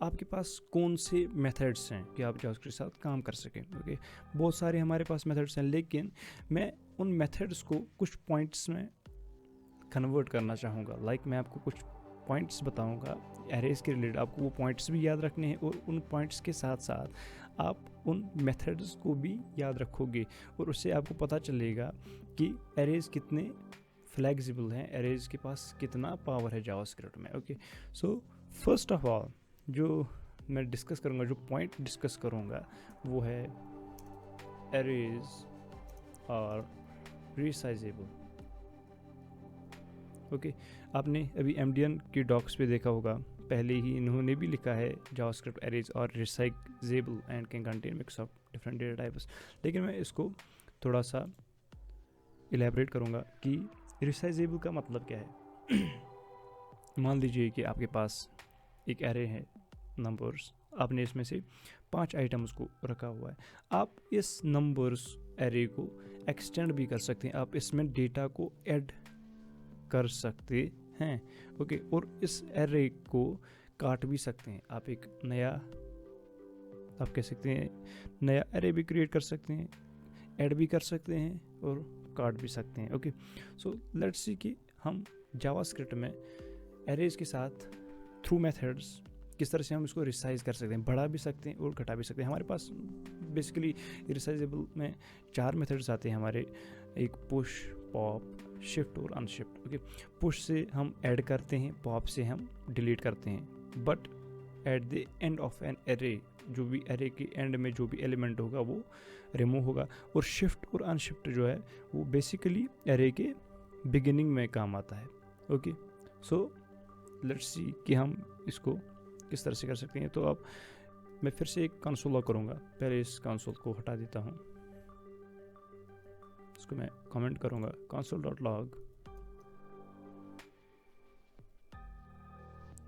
आपके पास कौन से मेथड्स हैं कि आप जावास्क्रिप्ट के साथ काम कर सकें। ओके, बहुत सारे हमारे पास मेथड्स हैं, लेकिन मैं उन मेथड्स को कुछ पॉइंट्स में कन्वर्ट करना चाहूँगा। मैं आपको कुछ पॉइंट्स बताऊँगा एरेज के रिलेटेड, आपको वो पॉइंट्स भी याद रखने हैं, और उन पॉइंट्स के साथ साथ आप उन मेथड्स को भी याद रखोगे, और उससे आपको पता चलेगा कि एरेज कितने फ्लेक्सिबल हैं, एरेज के पास कितना पावर है जावास्क्रिप्ट में। Okay, so first of all जो मैं डिस्कस करूँगा, जो पॉइंट डिस्कस करूँगा वो है एरेज और रिसाइजेबल। ओके, आपने अभी MDN की डॉक्स पे देखा होगा, पहले ही इन्होंने भी लिखा है जावास्क्रिप्ट एरेज और resizable and can contain mix of different data types. लेकिन मैं इसको थोड़ा सा इलेबरेट करूँगा कि रिसाइजेबल का मतलब क्या है। मान लीजिए कि आपके पास एक एरे है नंबर्स, आपने इसमें से 5 आइटम्स को रखा हुआ है। आप इस नंबर्स एरे को एक्सटेंड भी कर सकते हैं, आप इसमें डेटा को ऐड कर सकते हैं। ओके, और इस एरे को काट भी सकते हैं। आप एक नया, आप कह सकते हैं नया एरे भी क्रिएट कर सकते हैं, ऐड भी कर सकते हैं और काट भी सकते हैं। ओके, सो लेट्स सी कि हम जावास्क्रिप्ट में एरेज के साथ थ्रू मेथड्स किस तरह से हम इसको रिसाइज कर सकते हैं, बढ़ा भी सकते हैं और घटा भी सकते हैं। हमारे पास बेसिकली रिसाइजेबल में 4 मेथड्स आते हैं हमारे, एक पुश, पॉप, शिफ्ट और अनशिफ्ट। ओके, पुश से हम ऐड करते हैं, पॉप से हम डिलीट करते हैं, but at the end of an array, जो भी एरे के एंड में जो भी एलिमेंट होगा वो रिमूव होगा। और शिफ्ट और अनशिफ्ट जो है वो बेसिकली एरे के बिगिनिंग में काम आता है। ओके, सो लेट्स सी कि हम इसको किस तरह से कर सकते हैं। तो अब मैं फिर से एक कंसोल लॉग करूँगा, पहले इस कंसोल को हटा देता हूँ, इसको मैं कमेंट करूँगा console.log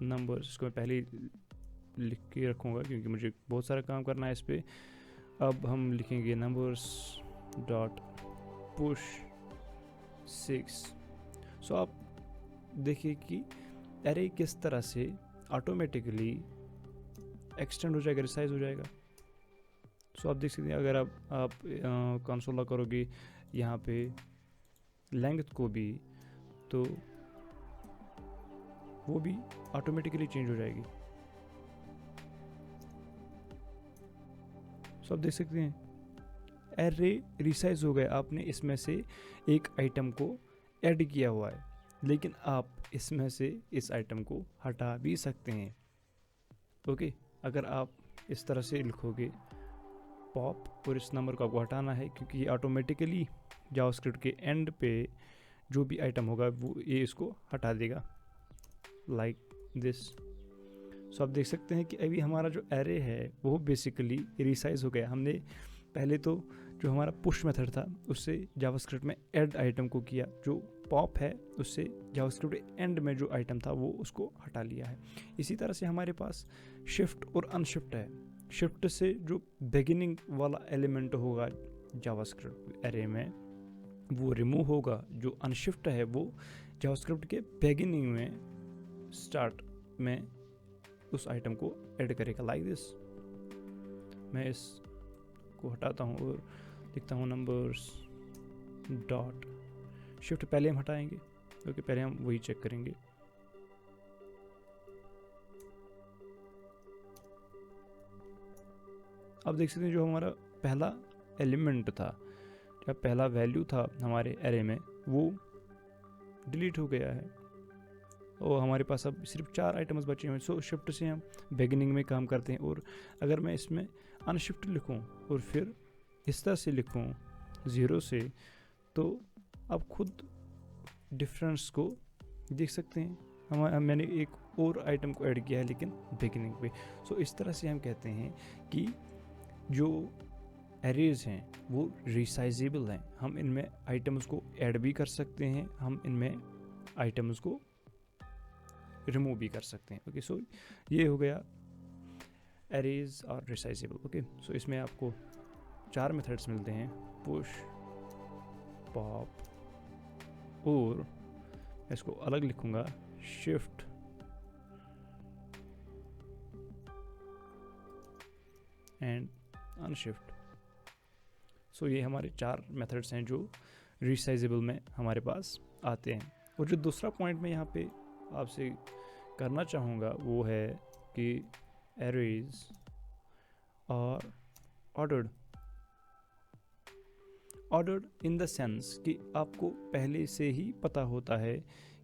नंबर्स, इसको मैं पहले लिख के रखूँगा क्योंकि मुझे बहुत सारा काम करना है इस पर। अब हम लिखेंगे नंबर्स डॉट पुश 6। सो आप देखिए कि एरे किस तरह से ऑटोमेटिकली एक्सटेंड हो जाएगा, रिसाइज हो जाएगा। सो आप देख सकते हैं, अगर आप कंसोल लॉग करोगे यहाँ पे लेंथ को भी, तो वो भी ऑटोमेटिकली चेंज हो जाएगी। सो आप देख सकते हैं एरे रिसाइज हो गया, आपने इसमें से एक आइटम को ऐड किया हुआ है, लेकिन आप इसमें से इस आइटम को हटा भी सकते हैं। ओके, अगर आप इस तरह से लिखोगे पॉप और इस नंबर को आपको हटाना है, क्योंकि ये ऑटोमेटिकली जावास्क्रिप्ट के एंड पे जो भी आइटम होगा वो ये इसको हटा देगा, लाइक दिस। सो आप देख सकते हैं कि अभी हमारा जो एरे है वो बेसिकली रिसाइज हो गया। हमने पहले तो जो हमारा पुश मेथड था उससे जावास्क्रिप्ट में ऐड आइटम को किया, जो पॉप है उससे जावास्क्रिप्ट एंड में जो आइटम था वो उसको हटा लिया है। इसी तरह से हमारे पास शिफ्ट और अनशिफ्ट है। शिफ्ट से जो बिगिनिंग वाला एलिमेंट होगा जावास्क्रिप्ट एरे में वो रिमूव होगा, जो अनशिफ्ट है वो जावास्क्रिप्ट के बिगिनिंग में स्टार्ट में उस आइटम को ऐड करेगा, लाइक दिस। मैं इसको हटाता हूँ और लिखता हूँ नंबर्स डॉट शिफ्ट। पहले हम हटाएंगे क्योंकि पहले हम वही चेक करेंगे। अब देख सकते हैं जो हमारा पहला एलिमेंट था, जो पहला वैल्यू था हमारे एरे में, वो डिलीट हो गया है और हमारे पास अब सिर्फ 4 आइटम्स बचे हैं। सो शिफ्ट से हम बिगिनिंग में काम करते हैं। और अगर मैं इसमें अनशिफ्ट लिखूं और फिर इस तरह से लिखूं 0 से, तो आप खुद डिफरेंस को देख सकते हैं। मैंने एक और आइटम को ऐड किया है लेकिन बिगिनिंग पे। सो इस तरह से हम कहते हैं कि जो एरेज हैं वो रिसाइजेबल हैं। हम इनमें आइटम्स को ऐड भी कर सकते हैं, हम इनमें आइटम्स को रिमूव भी कर सकते हैं। ओके, सो ये हो गया एरेज और रिसाइजेबल। ओके, सो इसमें आपको 4 मेथड्स मिलते हैं, पुश, पॉप और इसको अलग लिखूंगा शिफ्ट एंड अनशिफ्ट। सो ये हमारे 4 मेथड्स हैं जो रिसाइजेबल में हमारे पास आते हैं। और जो दूसरा पॉइंट मैं यहाँ पे आपसे करना चाहूँगा वो है कि एरेज और ऑर्डर्ड इन द सेंस कि आपको पहले से ही पता होता है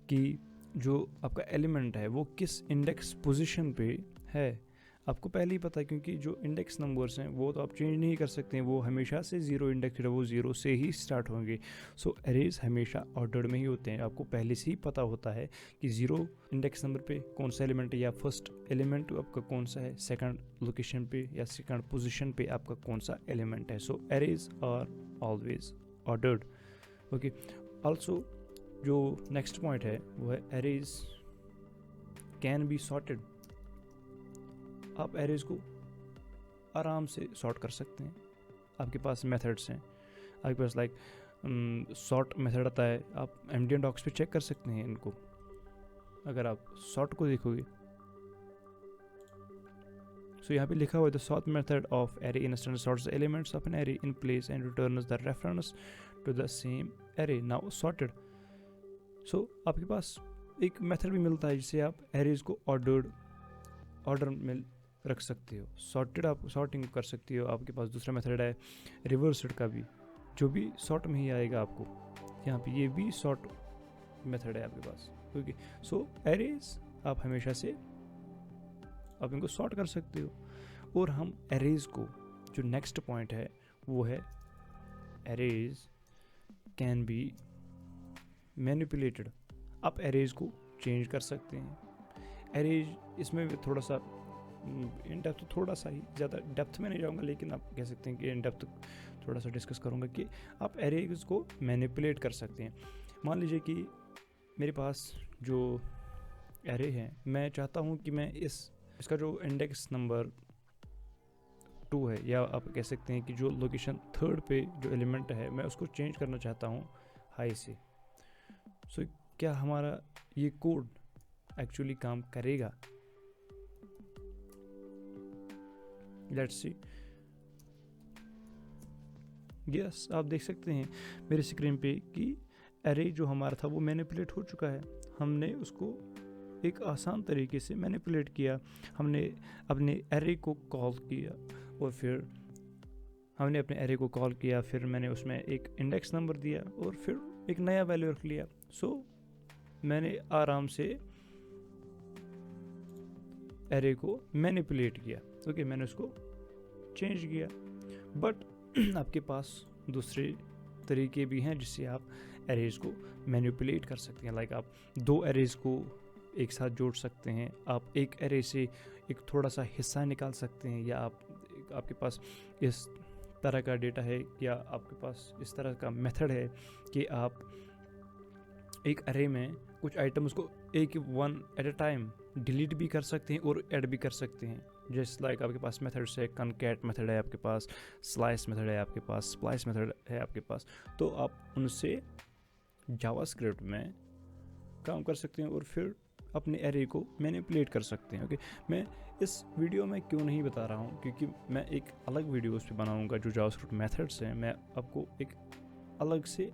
कि जो आपका एलिमेंट है वो किस इंडेक्स पोजीशन पे है। आपको पहले ही पता है, क्योंकि जो इंडेक्स नंबर्स हैं वो तो आप चेंज नहीं कर सकते हैं, वो हमेशा से 0 इंडेक्स है, वो 0 से ही स्टार्ट होंगे। सो एरेज हमेशा ऑर्डर्ड में ही होते हैं। आपको पहले से ही पता होता है कि 0 इंडेक्स नंबर पे कौन सा एलिमेंट है, या फर्स्ट एलिमेंट आपका कौन सा है, सेकंड लोकेशन पे या सेकंड पोजीशन पे आपका कौन सा एलिमेंट है। So arrays are always ordered. Okay, also जो नेक्स्ट पॉइंट है वो है एरेज कैन बी सॉर्टेड। आप एरेज को आराम से सॉर्ट कर सकते हैं। आपके पास मेथड्स हैं, आपके पास लाइक सॉर्ट मेथड आता है। आप एमडी डॉक्स पे चेक कर सकते हैं इनको। अगर आप सॉर्ट को देखोगे सो यहाँ पे लिखा हुआ है the sort method of array instance sorts the elements of an array in place and returns the reference to the same array now sorted. So आपके पास एक मेथड भी मिलता है जिससे आप एरेज को ऑर्डर में रख सकते हो। सॉर्टेड आप सॉर्टिंग कर सकते हो। आपके पास दूसरा मेथड है रिवर्सड का भी, जो भी सॉर्ट में ही आएगा आपको। यहाँ पे ये भी सॉर्ट मेथड है आपके पास। ओके, सो एरेज आप हमेशा से आप इनको सॉर्ट कर सकते हो। और हम एरेज को, जो नेक्स्ट पॉइंट है वो है एरेज कैन बी मैनिपुलेटेड। आप एरेज को चेंज कर सकते हैं। एरेज इसमें थोड़ा सा इन डेप्थ, थोड़ा सा ही, ज़्यादा डेप्थ में नहीं जाऊँगा, लेकिन आप कह सकते हैं कि इन डेप्थ थोड़ा सा डिस्कस करूँगा कि आप एरेज को मैनिपुलेट कर सकते हैं। मान लीजिए कि मेरे पास जो एरे है, मैं चाहता हूँ कि मैं इसका जो इंडेक्स नंबर 2 है, या आप कह सकते हैं कि जो लोकेशन 3rd पे जो एलिमेंट है मैं उसको चेंज करना चाहता हूँ हाई से। सो क्या हमारा ये कोड एक्चुअली काम करेगा? Let's see. यस, आप देख सकते हैं मेरे स्क्रीन पे कि एरे जो हमारा था वो मैनिपुलेट हो चुका है। हमने उसको एक आसान तरीके से मैनिपुलेट किया। हमने अपने एरे को कॉल किया और फिर हमने अपने एरे को कॉल किया, फिर मैंने उसमें एक इंडेक्स नंबर दिया और फिर एक नया वैल्यू रख लिया। सो मैंने आराम से एरे को मैनिपुलेट किया। ओके, मैंने उसको चेंज किया। बट आपके पास दूसरे तरीके भी हैं जिससे आप एरेज को मैनिपुलेट कर सकते हैं। लाइक आप दो एरेज को एक साथ जोड़ सकते हैं, आप एक एरे से एक थोड़ा सा हिस्सा निकाल सकते हैं, या आपके पास इस तरह का डेटा है, या आपके पास इस तरह का मेथड है कि आप एक एरे में कुछ आइटम्स को एक one at a time delete भी कर सकते हैं और ऐड भी कर सकते हैं। जैसे लाइक आपके पास मेथड्स है, कॉनकैट मेथड है आपके पास, स्लाइस मेथड है आपके पास, स्प्लाइस मेथड है आपके पास। तो आप उनसे जावास्क्रिप्ट में काम कर सकते हैं और फिर अपने एरे को मैनिपुलेट कर सकते हैं। ओके, मैं इस वीडियो में क्यों नहीं बता रहा हूँ, क्योंकि मैं एक अलग वीडियो उस पर बनाऊँगा जो जावास्क्रिप्ट मेथड्स हैं। मैं आपको एक अलग से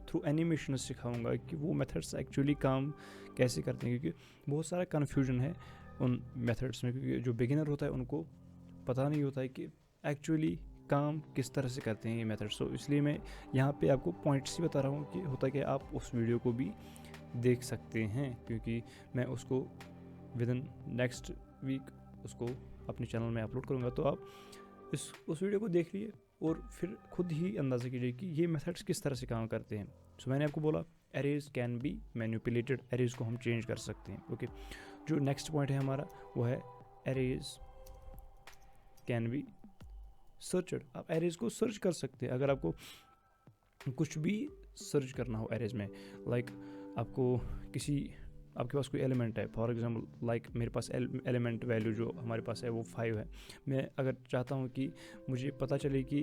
थ्रू एनिमेशन सिखाऊंगा कि वो मेथड्स एक्चुअली काम कैसे करते हैं, क्योंकि बहुत सारा कन्फ्यूजन है उन मेथड्स में, क्योंकि जो बिगिनर होता है उनको पता नहीं होता है कि एक्चुअली काम किस तरह से करते हैं ये मेथड्स। तो इसलिए मैं यहाँ पे आपको पॉइंट्स ही बता रहा हूँ कि होता क्या, आप उस वीडियो को भी देख सकते हैं, क्योंकि मैं उसको विद इन नेक्स्ट वीक उसको अपने चैनल में अपलोड करूँगा। तो आप उस वीडियो को देख लिए और फिर खुद ही अंदाज़ा कीजिए कि ये मेथड्स किस तरह से काम करते हैं। सो मैंने आपको बोला arrays can be manipulated, arrays को हम चेंज कर सकते हैं। ओके, जो नेक्स्ट पॉइंट है हमारा वो है एरेज कैन बी सर्चड। आप एरेज को सर्च कर सकते हैं अगर आपको कुछ भी सर्च करना हो एरेज में। लाइक आपके पास कोई एलिमेंट है, फॉर एग्जांपल लाइक मेरे पास एलिमेंट वैल्यू जो हमारे पास है वो 5 है। मैं अगर चाहता हूँ कि मुझे पता चले कि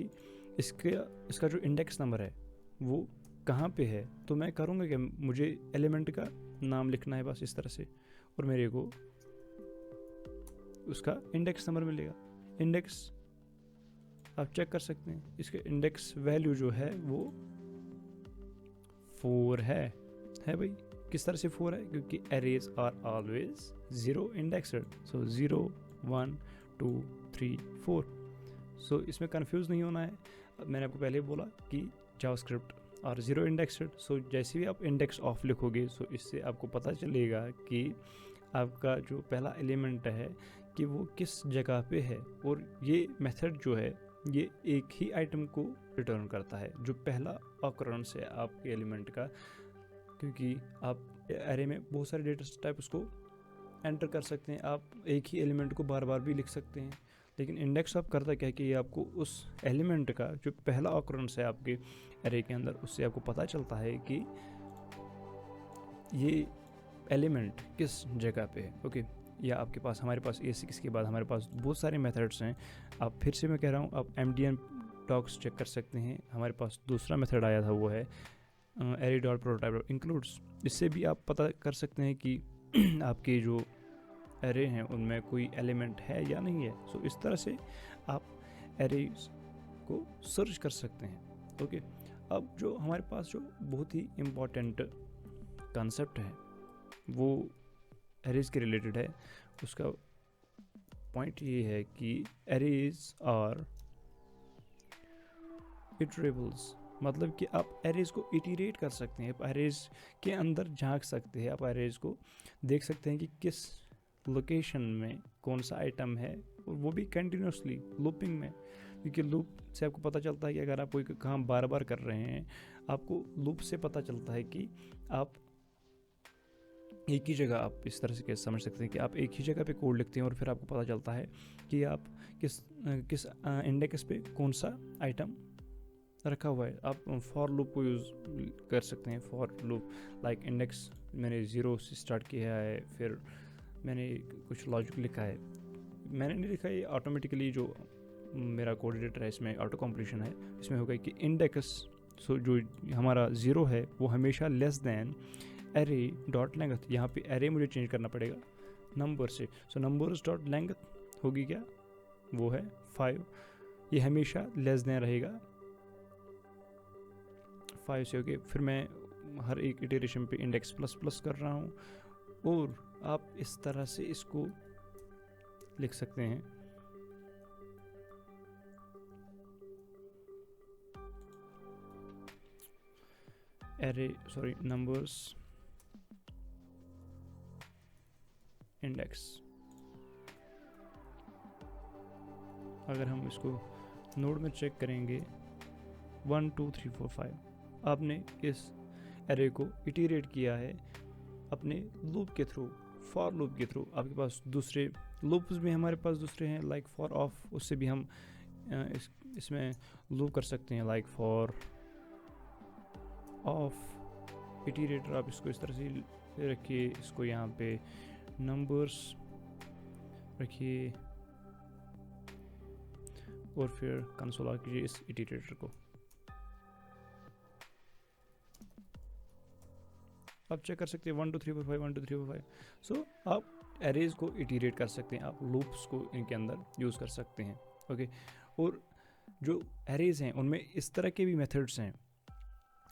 इसका जो इंडेक्स नंबर है वो कहाँ पे है, तो मैं करूँगा कि मुझे एलिमेंट का नाम लिखना है बस इस तरह से, और मेरे को उसका इंडेक्स नंबर मिलेगा। इंडेक्स आप चेक कर सकते हैं, इसके इंडेक्स वैल्यू जो है वो 4 है भाई। किस तरह से 4 है, क्योंकि एरेज आर ऑलवेज 0 इंडेक्सड। सो 0 1 2 3 4। सो इसमें कंफ्यूज नहीं होना है। मैंने आपको पहले बोला कि जावास्क्रिप्ट और 0 इंडेक्सड। सो जैसे भी आप इंडेक्स ऑफ लिखोगे, सो इससे आपको पता चलेगा कि आपका जो पहला एलिमेंट है कि वो किस जगह पे है। और ये मेथड जो है ये एक ही आइटम को रिटर्न करता है, जो पहला ऑकरेंस है आपके एलिमेंट का, क्योंकि आप एरे में बहुत सारे डेटा टाइप उसको एंटर कर सकते हैं। आप एक ही एलिमेंट को बार बार भी लिख सकते हैं, लेकिन इंडेक्स आप करता क्या है कि ये आपको उस एलिमेंट का जो पहला ऑकरेंस है आपके एरे के अंदर, उससे आपको पता चलता है कि ये एलिमेंट किस जगह पे है। ओके, या आपके पास हमारे पास A6 के बाद हमारे पास बहुत सारे मेथड्स हैं। आप फिर से मैं कह रहा हूँ, आप MDN टॉक्स चेक कर सकते हैं। हमारे पास दूसरा मेथड आया था वो है array.prototype.includes। इससे भी आप पता कर सकते हैं कि आपके जो एरे हैं उनमें कोई एलिमेंट है या नहीं है। सो इस तरह से आप एरेज को सर्च कर सकते हैं। ओके, अब जो हमारे पास जो बहुत ही इम्पॉर्टेंट कॉन्सेप्ट है वो एरेज के रिलेटेड है। उसका पॉइंट ये है कि एरेज आर इटरेबल्स, मतलब कि आप एरेज को इटरेट कर सकते हैं, आप एरेज के अंदर झांक सकते हैं, आप एरेज को देख सकते हैं कि किस लोकेशन में कौन सा आइटम है, और वो भी कंटिन्यूसली लूपिंग में, क्योंकि लूप से आपको पता चलता है कि अगर आप कोई काम बार बार कर रहे हैं, आपको लूप से पता चलता है कि आप एक ही जगह, आप इस तरह से कैसे समझ सकते हैं कि आप एक ही जगह पे कोड लिखते हैं और फिर आपको पता चलता है कि आप किस इंडेक्स पे कौन सा आइटम रखा हुआ है। आप फॉर लूप को यूज़ कर सकते हैं। फॉर लूप लाइक इंडेक्स मैंने 0 से स्टार्ट किया है, फिर मैंने कुछ लॉजिक लिखा है, मैंने नहीं लिखा, ये ऑटोमेटिकली जो मेरा कोड एडिटर है इसमें ऑटो कंप्लीशन है। इसमें होगा कि इंडेक्स सो जो हमारा 0 है वो हमेशा less than array dot length. यहाँ पे एरे मुझे चेंज करना पड़ेगा नंबर से। सो नंबर्स डॉट लेंथ होगी क्या, वो है 5। ये हमेशा लेस देन रहेगा 5 से। ओके, फिर मैं हर एक इटरेशन पे इंडेक्स प्लस प्लस कर रहा हूँ, और आप इस तरह से इसको लिख सकते हैं। Numbers index. अगर हम इसको नोड में चेक करेंगे 1 2 3 4 5, आपने इस एरे को इटीरेट किया है अपने लूप के थ्रू, फॉर लूप के थ्रू। आपके पास दूसरे लूप्स भी हमारे पास दूसरे हैं, लाइक फॉर ऑफ, उससे भी हम इसमें लूप कर सकते हैं, लाइक फॉर ऑफ इटीरेटर। आप इसको इस तरह से रखिए, इसको यहाँ पे नंबर्स रखिए और फिर कंसोल आउट कीजिए इस इटीरेटर को। आप चेक कर सकते हैं 1 2 3 4 5 1 2 3 4 5। सो आप एरेज को इटीरेट कर सकते हैं, आप लूप्स को इनके अंदर यूज़ कर सकते हैं। ओके, और जो एरेज हैं उनमें इस तरह के भी मेथड्स हैं,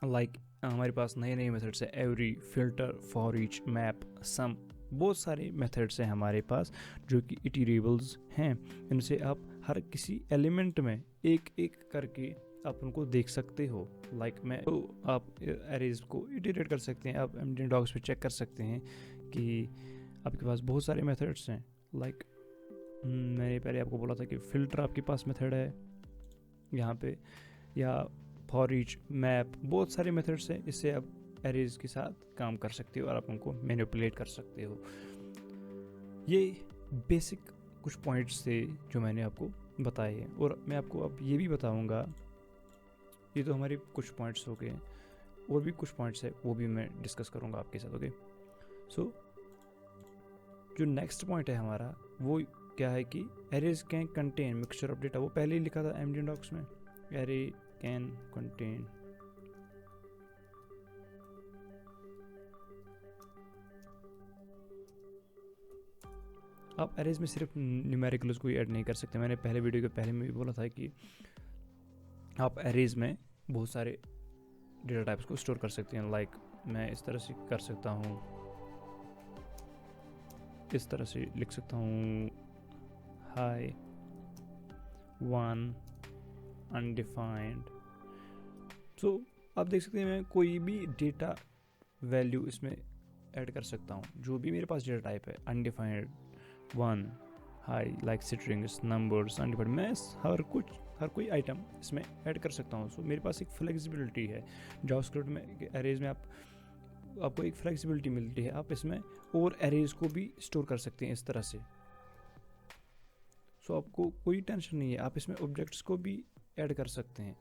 लाइक हमारे पास नए नए मेथड्स हैं, every, filter, for each, map, some, बहुत सारे मेथड्स हैं हमारे पास जो कि इटीरेबल्स हैं। इनसे आप हर किसी एलिमेंट में एक एक करके आप उनको देख सकते हो। लाइक मैं तो आप एरेज को इटीरेट कर सकते हैं। आप एमडी डॉक्स पे चेक कर सकते हैं कि आपके पास बहुत सारे मेथड्स हैं। लाइक मैंने पहले आपको बोला था कि फ़िल्टर आपके पास मेथड है यहाँ पे, या फॉर ईच, मैप, बहुत सारे मेथड्स हैं। इससे आप एरेज के साथ काम कर सकते हो और आप उनको मैनिपुलेट कर सकते हो। ये बेसिक कुछ पॉइंट्स थे जो मैंने आपको बताए हैं, और मैं आपको अब ये भी बताऊंगा, ये तो हमारे कुछ पॉइंट्स हो गए, और भी कुछ पॉइंट्स है वो भी मैं डिस्कस करूंगा आपके साथ। ओके, सो जो नेक्स्ट पॉइंट है हमारा वो क्या है कि arrays can contain mixture of data. वो पहले ही लिखा था एमडी डॉक्स में, एरे कैन कंटेन आप एरेज में सिर्फ न्यूमेरिकल्स को ही ऐड नहीं कर सकते। मैंने पहले वीडियो के पहले में भी बोला था कि आप एरेज में बहुत सारे डेटा टाइप्स को स्टोर कर सकते हैं। लाइक मैं इस तरह से कर सकता हूँ, इस तरह से लिख सकता हूँ, हाई 1 अनडिफाइंड। सो आप देख सकते हैं मैं कोई भी डेटा वैल्यू इसमें ऐड कर सकता हूँ, जो भी मेरे पास डेटा टाइप है, undefined, 1, high, like strings, numbers, undefined, मैं हर कोई आइटम इसमें ऐड कर सकता हूँ। सो मेरे पास एक फ्लेक्सिबिलिटी है जावास्क्रिप्ट में, एरेज में आपको एक फ्लेक्सिबिलिटी मिलती है। आप इसमें और एरेज को भी स्टोर कर सकते हैं इस तरह से। सो आपको कोई टेंशन नहीं है, आप इसमें ऑब्जेक्ट्स को भी ऐड कर सकते हैं।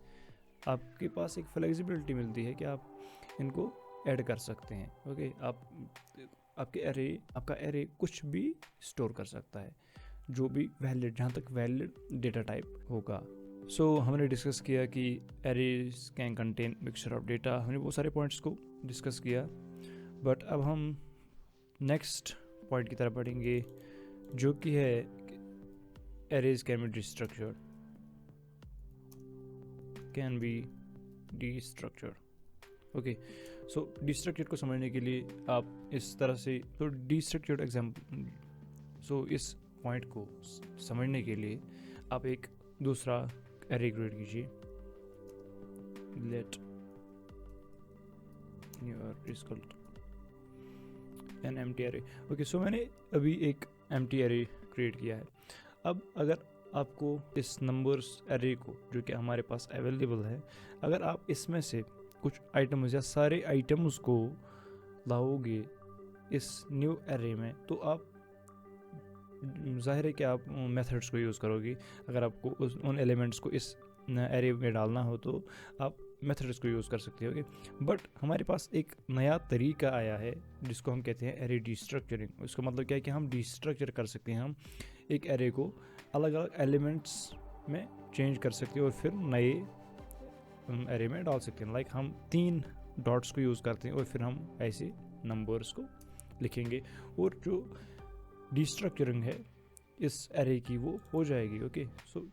आपके पास एक फ्लेक्सिबिलिटी मिलती है कि आप इनको ऐड कर सकते हैं। ओके, आपका एरे कुछ भी स्टोर कर सकता है, जो भी वैलिड, जहाँ तक वैलिड डेटा टाइप होगा। सो हमने डिस्कस किया कि arrays can contain mixture of data. हमने बहुत सारे पॉइंट्स को डिस्कस किया, बट अब हम नेक्स्ट पॉइंट की तरफ बढ़ेंगे, जो कि है arrays can be destructured, can be destructured. Okay, so destructured को समझने के लिए आप इस तरह से, तो डिस्ट्रक्चर्ड एग्जाम्पल, सो इस पॉइंट को समझने के लिए आप एक दूसरा एरे क्रिएट कीजिए। Let newer result an empty array. Okay, so मैंने अभी एक एम्प्टी एरे क्रिएट किया है। अब अगर आपको इस नंबर्स एरे को, जो कि हमारे पास अवेलेबल है, अगर आप इसमें से कुछ आइटम्स या सारे आइटम्स को लाओगे इस न्यू एरे में, तो आप जाहिर है कि आप मेथड्स को यूज़ करोगे। अगर आपको उन एलिमेंट्स को इस एरे में डालना हो तो आप मेथड्स को यूज़ कर सकते हो। बट हमारे पास एक नया तरीका आया है जिसको हम कहते हैं एरे डिस्ट्रक्चरिंग। उसका मतलब क्या है कि हम डिस्ट्रक्चर कर सकते हैं, हम एक एरे को अलग अलग एलिमेंट्स में चेंज कर सकते हैं और फिर नए एरे में डाल सकते हैं। लाइक हम 3 डॉट्स को यूज़ करते हैं और फिर हम ऐसे नंबर्स को लिखेंगे, और जो डिस्ट्रक्चरिंग है इस एरे की वो हो जाएगी। ओके, सो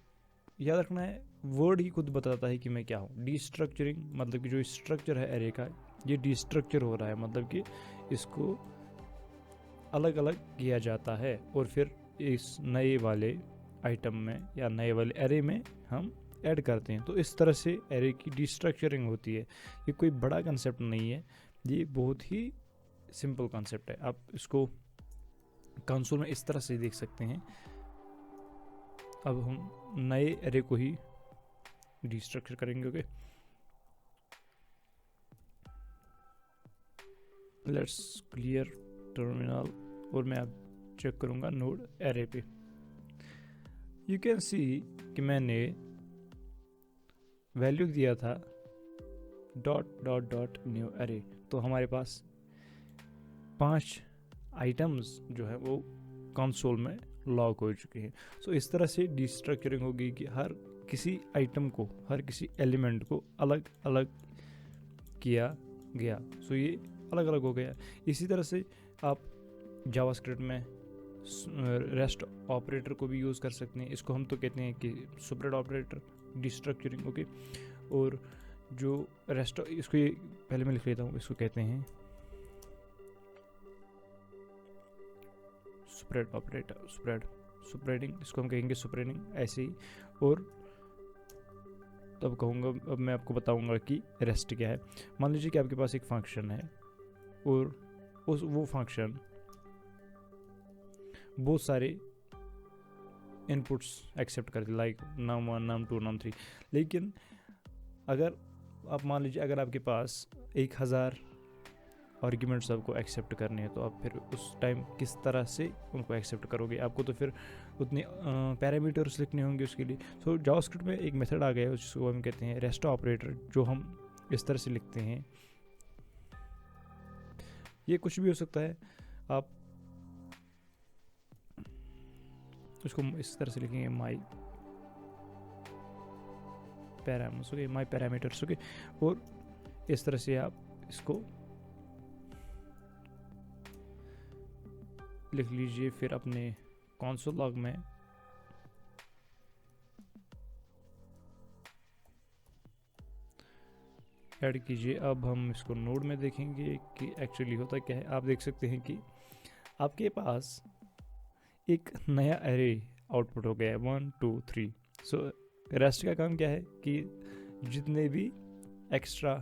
याद रखना है, वर्ड ही खुद बताता है कि मैं क्या हूँ। डिस्ट्रक्चरिंग मतलब कि जो स्ट्रक्चर है एरे का, ये डिस्ट्रक्चर हो रहा है, मतलब कि इसको अलग अलग किया जाता है और फिर इस नए वाले आइटम में या नए वाले एरे में हम ऐड करते हैं। तो इस तरह से एरे की डिस्ट्रक्चरिंग होती है। ये कोई बड़ा कंसेप्ट नहीं है, ये बहुत ही सिंपल कंसेप्ट है। आप इसको कंसोल में इस तरह से देख सकते हैं। अब हम नए एरे को ही डिस्ट्रक्चर करेंगे। ओके, लेट्स क्लियर टर्मिनल और मैं अब चेक करूँगा नोड एरे पे। यू कैन सी कि मैंने वैल्यू दिया था dot dot dot new array, तो हमारे पास 5 आइटम्स जो है वो कंसोल में लॉग हो चुके हैं। सो इस तरह से डिस्ट्रक्चरिंग होगी कि हर किसी आइटम को, हर किसी एलिमेंट को अलग अलग किया गया। सो ये अलग अलग हो गया। इसी तरह से आप जावास्क्रिप्ट में रेस्ट ऑपरेटर को भी यूज़ कर सकते हैं। इसको हम तो कहते हैं कि सुपरेट ऑपरेटर डिस्ट्रक्चरिंग। ओके, और जो रेस्ट, इसको ये पहले मैं लिख लेता हूँ, इसको कहते हैं सुपरेट ऑपरेटर, सुपरेटिंग, इसको हम कहेंगे सुपरेटिंग ऐसे ही। और तब कहूँगा, अब मैं आपको बताऊँगा कि रेस्ट क्या है। मान लीजिए कि आपके पास एक फंक्शन है और वो फंक्शन बहुत सारे इनपुट्स एक्सेप्ट करते, लाइक num1 num2 num3। लेकिन अगर आप मान लीजिए अगर आपके पास 1000 आर्ग्यूमेंट्स आपको एक्सेप्ट करने हैं, तो आप फिर उस टाइम किस तरह से उनको एक्सेप्ट करोगे? आपको तो फिर उतने पैरामीटर्स लिखने होंगे उसके लिए। सो जावास्क्रिप्ट में एक मेथड आ गया है जिसको हम कहते हैं रेस्ट ऑपरेटर, जो हम इस तरह से लिखते हैं। ये कुछ भी हो सकता है, आप उसको इस तरह से लिखेंगे माई पैरामीटर्स। ओके, माई पैरामीटर्स। ओके, और इस तरह से आप इसको लिख लीजिए। फिर अपने कंसोल लॉग में ऐड कीजिए। अब हम इसको नोड में देखेंगे कि एक्चुअली होता क्या है। आप देख सकते हैं कि आपके पास एक नया एरे आउटपुट हो गया है 1 2 3। सो रेस्ट का काम क्या है कि जितने भी एक्स्ट्रा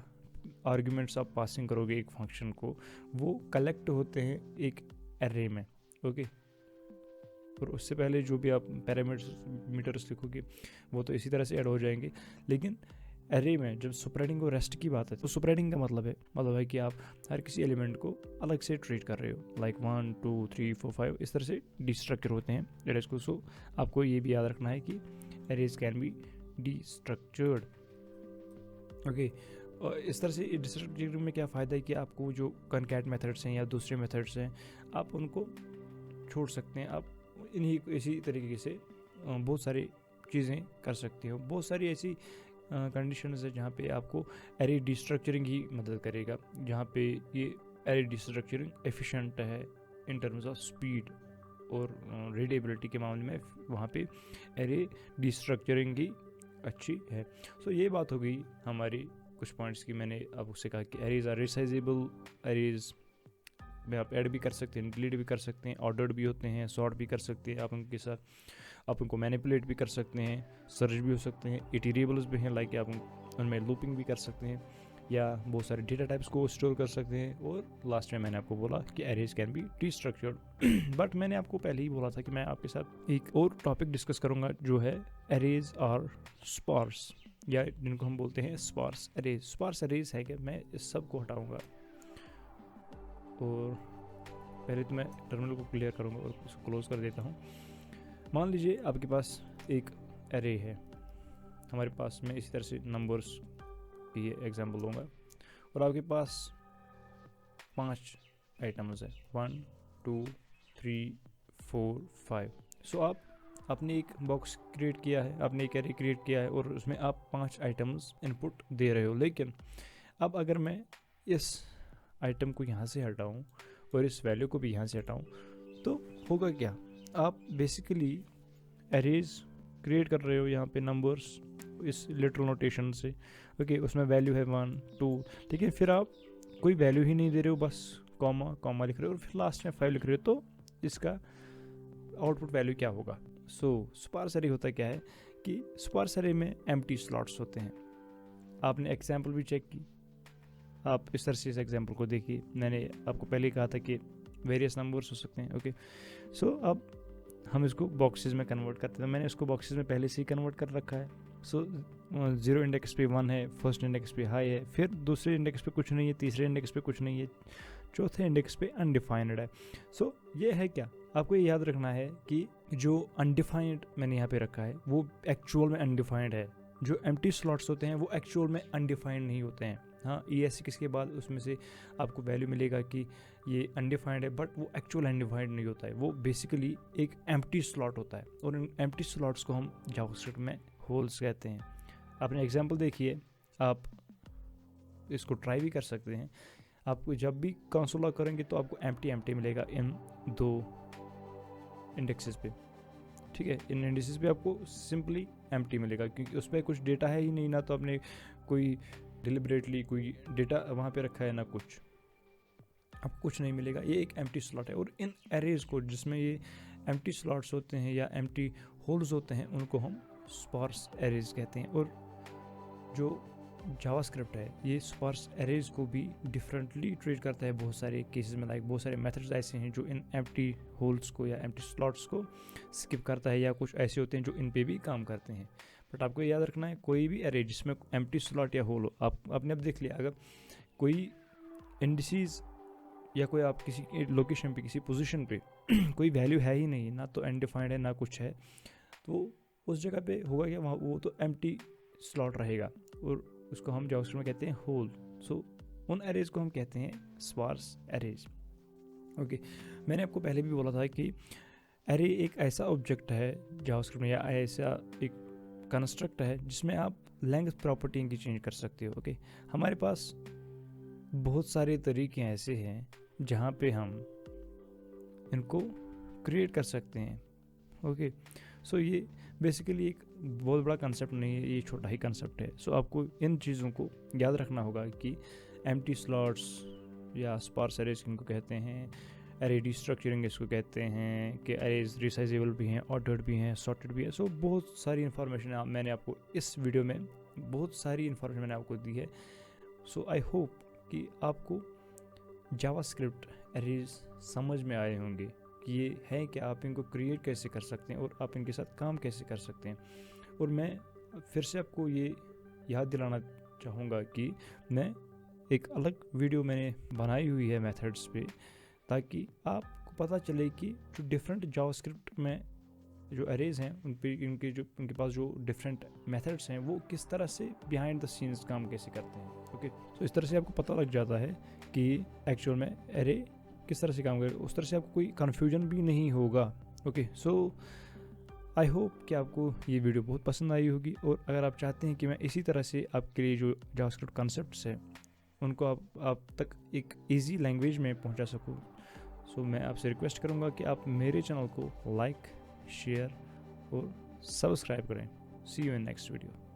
आर्ग्यूमेंट्स आप पासिंग करोगे एक फंक्शन को, वो कलेक्ट होते हैं एक एरे में। ओके, और उससे पहले जो भी आप पैरामीटर्स लिखोगे वो तो इसी तरह से ऐड हो जाएंगे। लेकिन एरे में जब सुपरेटिंग और रेस्ट की बात है, तो सुपरेटिंग का मतलब है कि आप हर किसी एलिमेंट को अलग से ट्रीट कर रहे हो, लाइक 1 2 3 4 5 इस तरह से डिस्ट्रक्चर होते हैं एरेज को। सो आपको ये भी याद रखना है कि arrays can be destructured. Okay, और इस तरह से डिस्ट्रक्चरिंग में क्या फ़ायदा है कि आपको जो कनकैट मेथड्स हैं या दूसरे मेथड्स हैं, आप उनको छोड़ सकते हैं। आप इन्हीं इसी तरीके से बहुत सारी चीज़ें कर सकते हो। बहुत सारी ऐसी कंडीशंस है जहाँ पे आपको एरे डिस्ट्रक्चरिंग ही मदद करेगा, जहाँ पे ये एरे डिस्ट्रक्चरिंग एफिशिएंट है इन टर्म्स ऑफ स्पीड और रीडेबिलिटी के मामले में। वहाँ पे एरे डिस्ट्रक्चरिंग ही अच्छी है। सो ये बात हो गई हमारी कुछ पॉइंट्स की। मैंने आपसे कहा कि एरेज आर रिसाइजेबल, एरेज में आप ऐड भी कर सकते हैं, डिलीट भी कर सकते हैं, ऑर्डर्ड भी होते हैं, सॉर्ट भी कर सकते हैं। आप उनके साथ आप उनको मैनिपुलेट भी कर सकते हैं, सर्च भी हो सकते हैं, इटरेबल्स भी हैं, लाइक आप उनमें लूपिंग भी कर सकते हैं, या बहुत सारे डेटा टाइप्स को स्टोर कर सकते हैं। और लास्ट में मैंने आपको बोला कि एरेज कैन बी डिस्ट्रक्चर्ड। बट मैंने आपको पहले ही बोला था कि मैं आपके साथ एक और टॉपिक डिस्कस करूँगा, जो है एरेज और स्पार्स, या जिनको हम बोलते हैं स्पार्स एरेज। स्पार्स एरेज है कि मैं इस सब को हटाऊँगा, और पहले तो मैं टर्मिनल को क्लियर करूँगा और इसको क्लोज कर देता हूँ। मान लीजिए आपके पास एक एरे है, हमारे पास में इसी तरह से नंबर्स की ये एग्जांपल दूंगा, और आपके पास 5 आइटम्स है 1 2 3 4 5। सो आप आपने एक बॉक्स क्रिएट किया है, आपने एक एरे क्रिएट किया है, और उसमें आप 5 आइटम्स इनपुट दे रहे हो। लेकिन अब अगर मैं इस आइटम को यहाँ से हटाऊँ और इस वैल्यू को भी यहाँ से हटाऊँ, तो होगा क्या? आप बेसिकली एरेज क्रिएट कर रहे हो यहाँ पे नंबर्स इस लिटरल नोटेशन से। ओके, उसमें वैल्यू है 1 2, लेकिन फिर आप कोई वैल्यू ही नहीं दे रहे हो, बस कॉमा कॉमा लिख रहे हो और फिर लास्ट में 5 लिख रहे हो। तो इसका आउटपुट वैल्यू क्या होगा? सो स्पार्स एरे होता क्या है कि स्पार्स एरे में एम्प्टी स्लॉट्स होते हैं। आपने एग्जाम्पल भी चेक की, आप इस तरह से इस एग्जाम्पल को देखिए। मैंने आपको पहले कहा था कि वेरियस नंबर्स हो सकते हैं। ओके, सो अब हम इसको बॉक्सेस में कन्वर्ट करते हैं। मैंने इसको बॉक्सेस में पहले से ही कन्वर्ट कर रखा है। सो 0 इंडेक्स पे 1 है, फर्स्ट इंडेक्स पे हाई है, फिर दूसरे इंडेक्स पे कुछ नहीं है, तीसरे इंडेक्स पे कुछ नहीं है, चौथे इंडेक्स पे अनडिफाइंड है। सो ये है क्या, आपको ये याद रखना है कि जो अनडिफाइंड मैंने यहाँ पे रखा है वो एक्चुअल में अनडिफाइंड है। जो एम्प्टी स्लॉट्स होते हैं वो एक्चुअल में अनडिफाइंड नहीं होते हैं। हाँ, ES6 के बाद उसमें से आपको वैल्यू मिलेगा कि ये अनडिफाइंड है, बट वो एक्चुअल अनडिफाइंड नहीं होता है, वो बेसिकली एक एम्प्टी स्लॉट होता है। और इन एम्प्टी स्लॉट्स को हम जावास्क्रिप्ट में होल्स कहते हैं। आपने एग्जांपल देखिए, आप इसको ट्राई भी कर सकते हैं। आपको जब भी कंसोल लॉग करेंगे तो आपको एम्प्टी मिलेगा इन 2 इंडेक्सेस पे, ठीक है। इन इंडेक्सेस पे आपको सिंपली एम्प्टी मिलेगा, क्योंकि उस पर कुछ डेटा है ही नहीं, ना तो आपने कोई डिलिबरेटली कोई डेटा वहाँ पे रखा है, ना कुछ, आपको कुछ नहीं मिलेगा। ये एक एम्प्टी स्लॉट है। और इन एरेज को, जिसमें ये एम्प्टी स्लॉट्स होते हैं या एम्प्टी होल्स होते हैं, उनको हम स्पार्स एरेज कहते हैं। और जो जावास्क्रिप्ट है ये स्पार्स एरेज को भी डिफरेंटली ट्रीट करता है बहुत सारे केसेस में। लाइक बहुत सारे मेथड्स ऐसे हैं जो इन एम्प्टी होल्स को या एम्प्टी स्लॉट्स को स्किप करता है, या कुछ ऐसे होते हैं जो इन पे भी काम करते हैं। बट आपको याद रखना है, कोई भी एरे जिसमें एम्प्टी स्लॉट या होल हो, आपने अब देख लिया, अगर कोई इंडिसेस या कोई आप किसी लोकेशन पे, किसी पोजीशन पे कोई वैल्यू है ही नहीं, ना तो अनडिफाइंड है ना कुछ है, तो उस जगह पे होगा क्या, वहाँ वो तो एम्प्टी स्लॉट रहेगा, और उसको हम जावास्क्रिप्ट में कहते हैं होल। सो उन एरेज को हम कहते हैं स्पार्स एरेज। ओके, मैंने आपको पहले भी बोला था कि एरे एक ऐसा ऑब्जेक्ट है जावास्क्रिप्ट में, या ऐसा एक कंस्ट्रक्ट है जिसमें आप लेंथ प्रॉपर्टी इनकी चेंज कर सकते हो। ओके, हमारे पास बहुत सारे तरीके ऐसे हैं जहाँ पे हम इनको क्रिएट कर सकते हैं। ओके, सो ये बेसिकली एक बहुत बड़ा कंसेप्ट नहीं है, ये छोटा ही कंसेप्ट है। सो आपको इन चीज़ों को याद रखना होगा कि एम्प्टी स्लॉट्स या स्पार्स एरेज इनको कहते हैं, एरे डिस्ट्रक्चरिंग इसको कहते हैं, कि एरेज रिसाइजेबल भी हैं, ऑर्डर्ड भी हैं, सॉर्टेड भी है। सो बहुत सारी इन्फॉर्मेशन मैंने आपको इस वीडियो में, बहुत सारी इन्फॉर्मेशन मैंने आपको दी है। सो आई होप कि आपको जावास्क्रिप्ट एरेज समझ में आए होंगे कि ये है कि आप इनको क्रिएट कैसे कर सकते हैं और आप इनके साथ काम कैसे कर सकते हैं। और मैं फिर से आपको ये याद दिलाना चाहूँगा कि मैं एक अलग वीडियो मैंने बनाई हुई है मेथड्स पे, ताकि आपको पता चले कि जो डिफरेंट जावास्क्रिप्ट में जो एरेज हैं उन पे उनके पास जो डिफरेंट मेथड्स हैं वो किस तरह से बिहाइंड द सीन्स काम कैसे करते हैं। ओके, तो इस तरह से आपको पता लग जाता है कि एक्चुअल में एरे किस तरह से काम करे, उस तरह से आपको कोई कन्फ्यूजन भी नहीं होगा। ओके, सो आई होप कि आपको ये वीडियो बहुत पसंद आई होगी। और अगर आप चाहते हैं कि मैं इसी तरह से आपके लिए जो जावास्क्रिप्ट कॉन्सेप्ट्स हैं उनको आप तक एक इजी लैंग्वेज में पहुंचा सकूं, सो मैं आपसे रिक्वेस्ट करूंगा कि आप मेरे चैनल को लाइक, शेयर और सब्सक्राइब करें। सी यू इन नेक्स्ट वीडियो।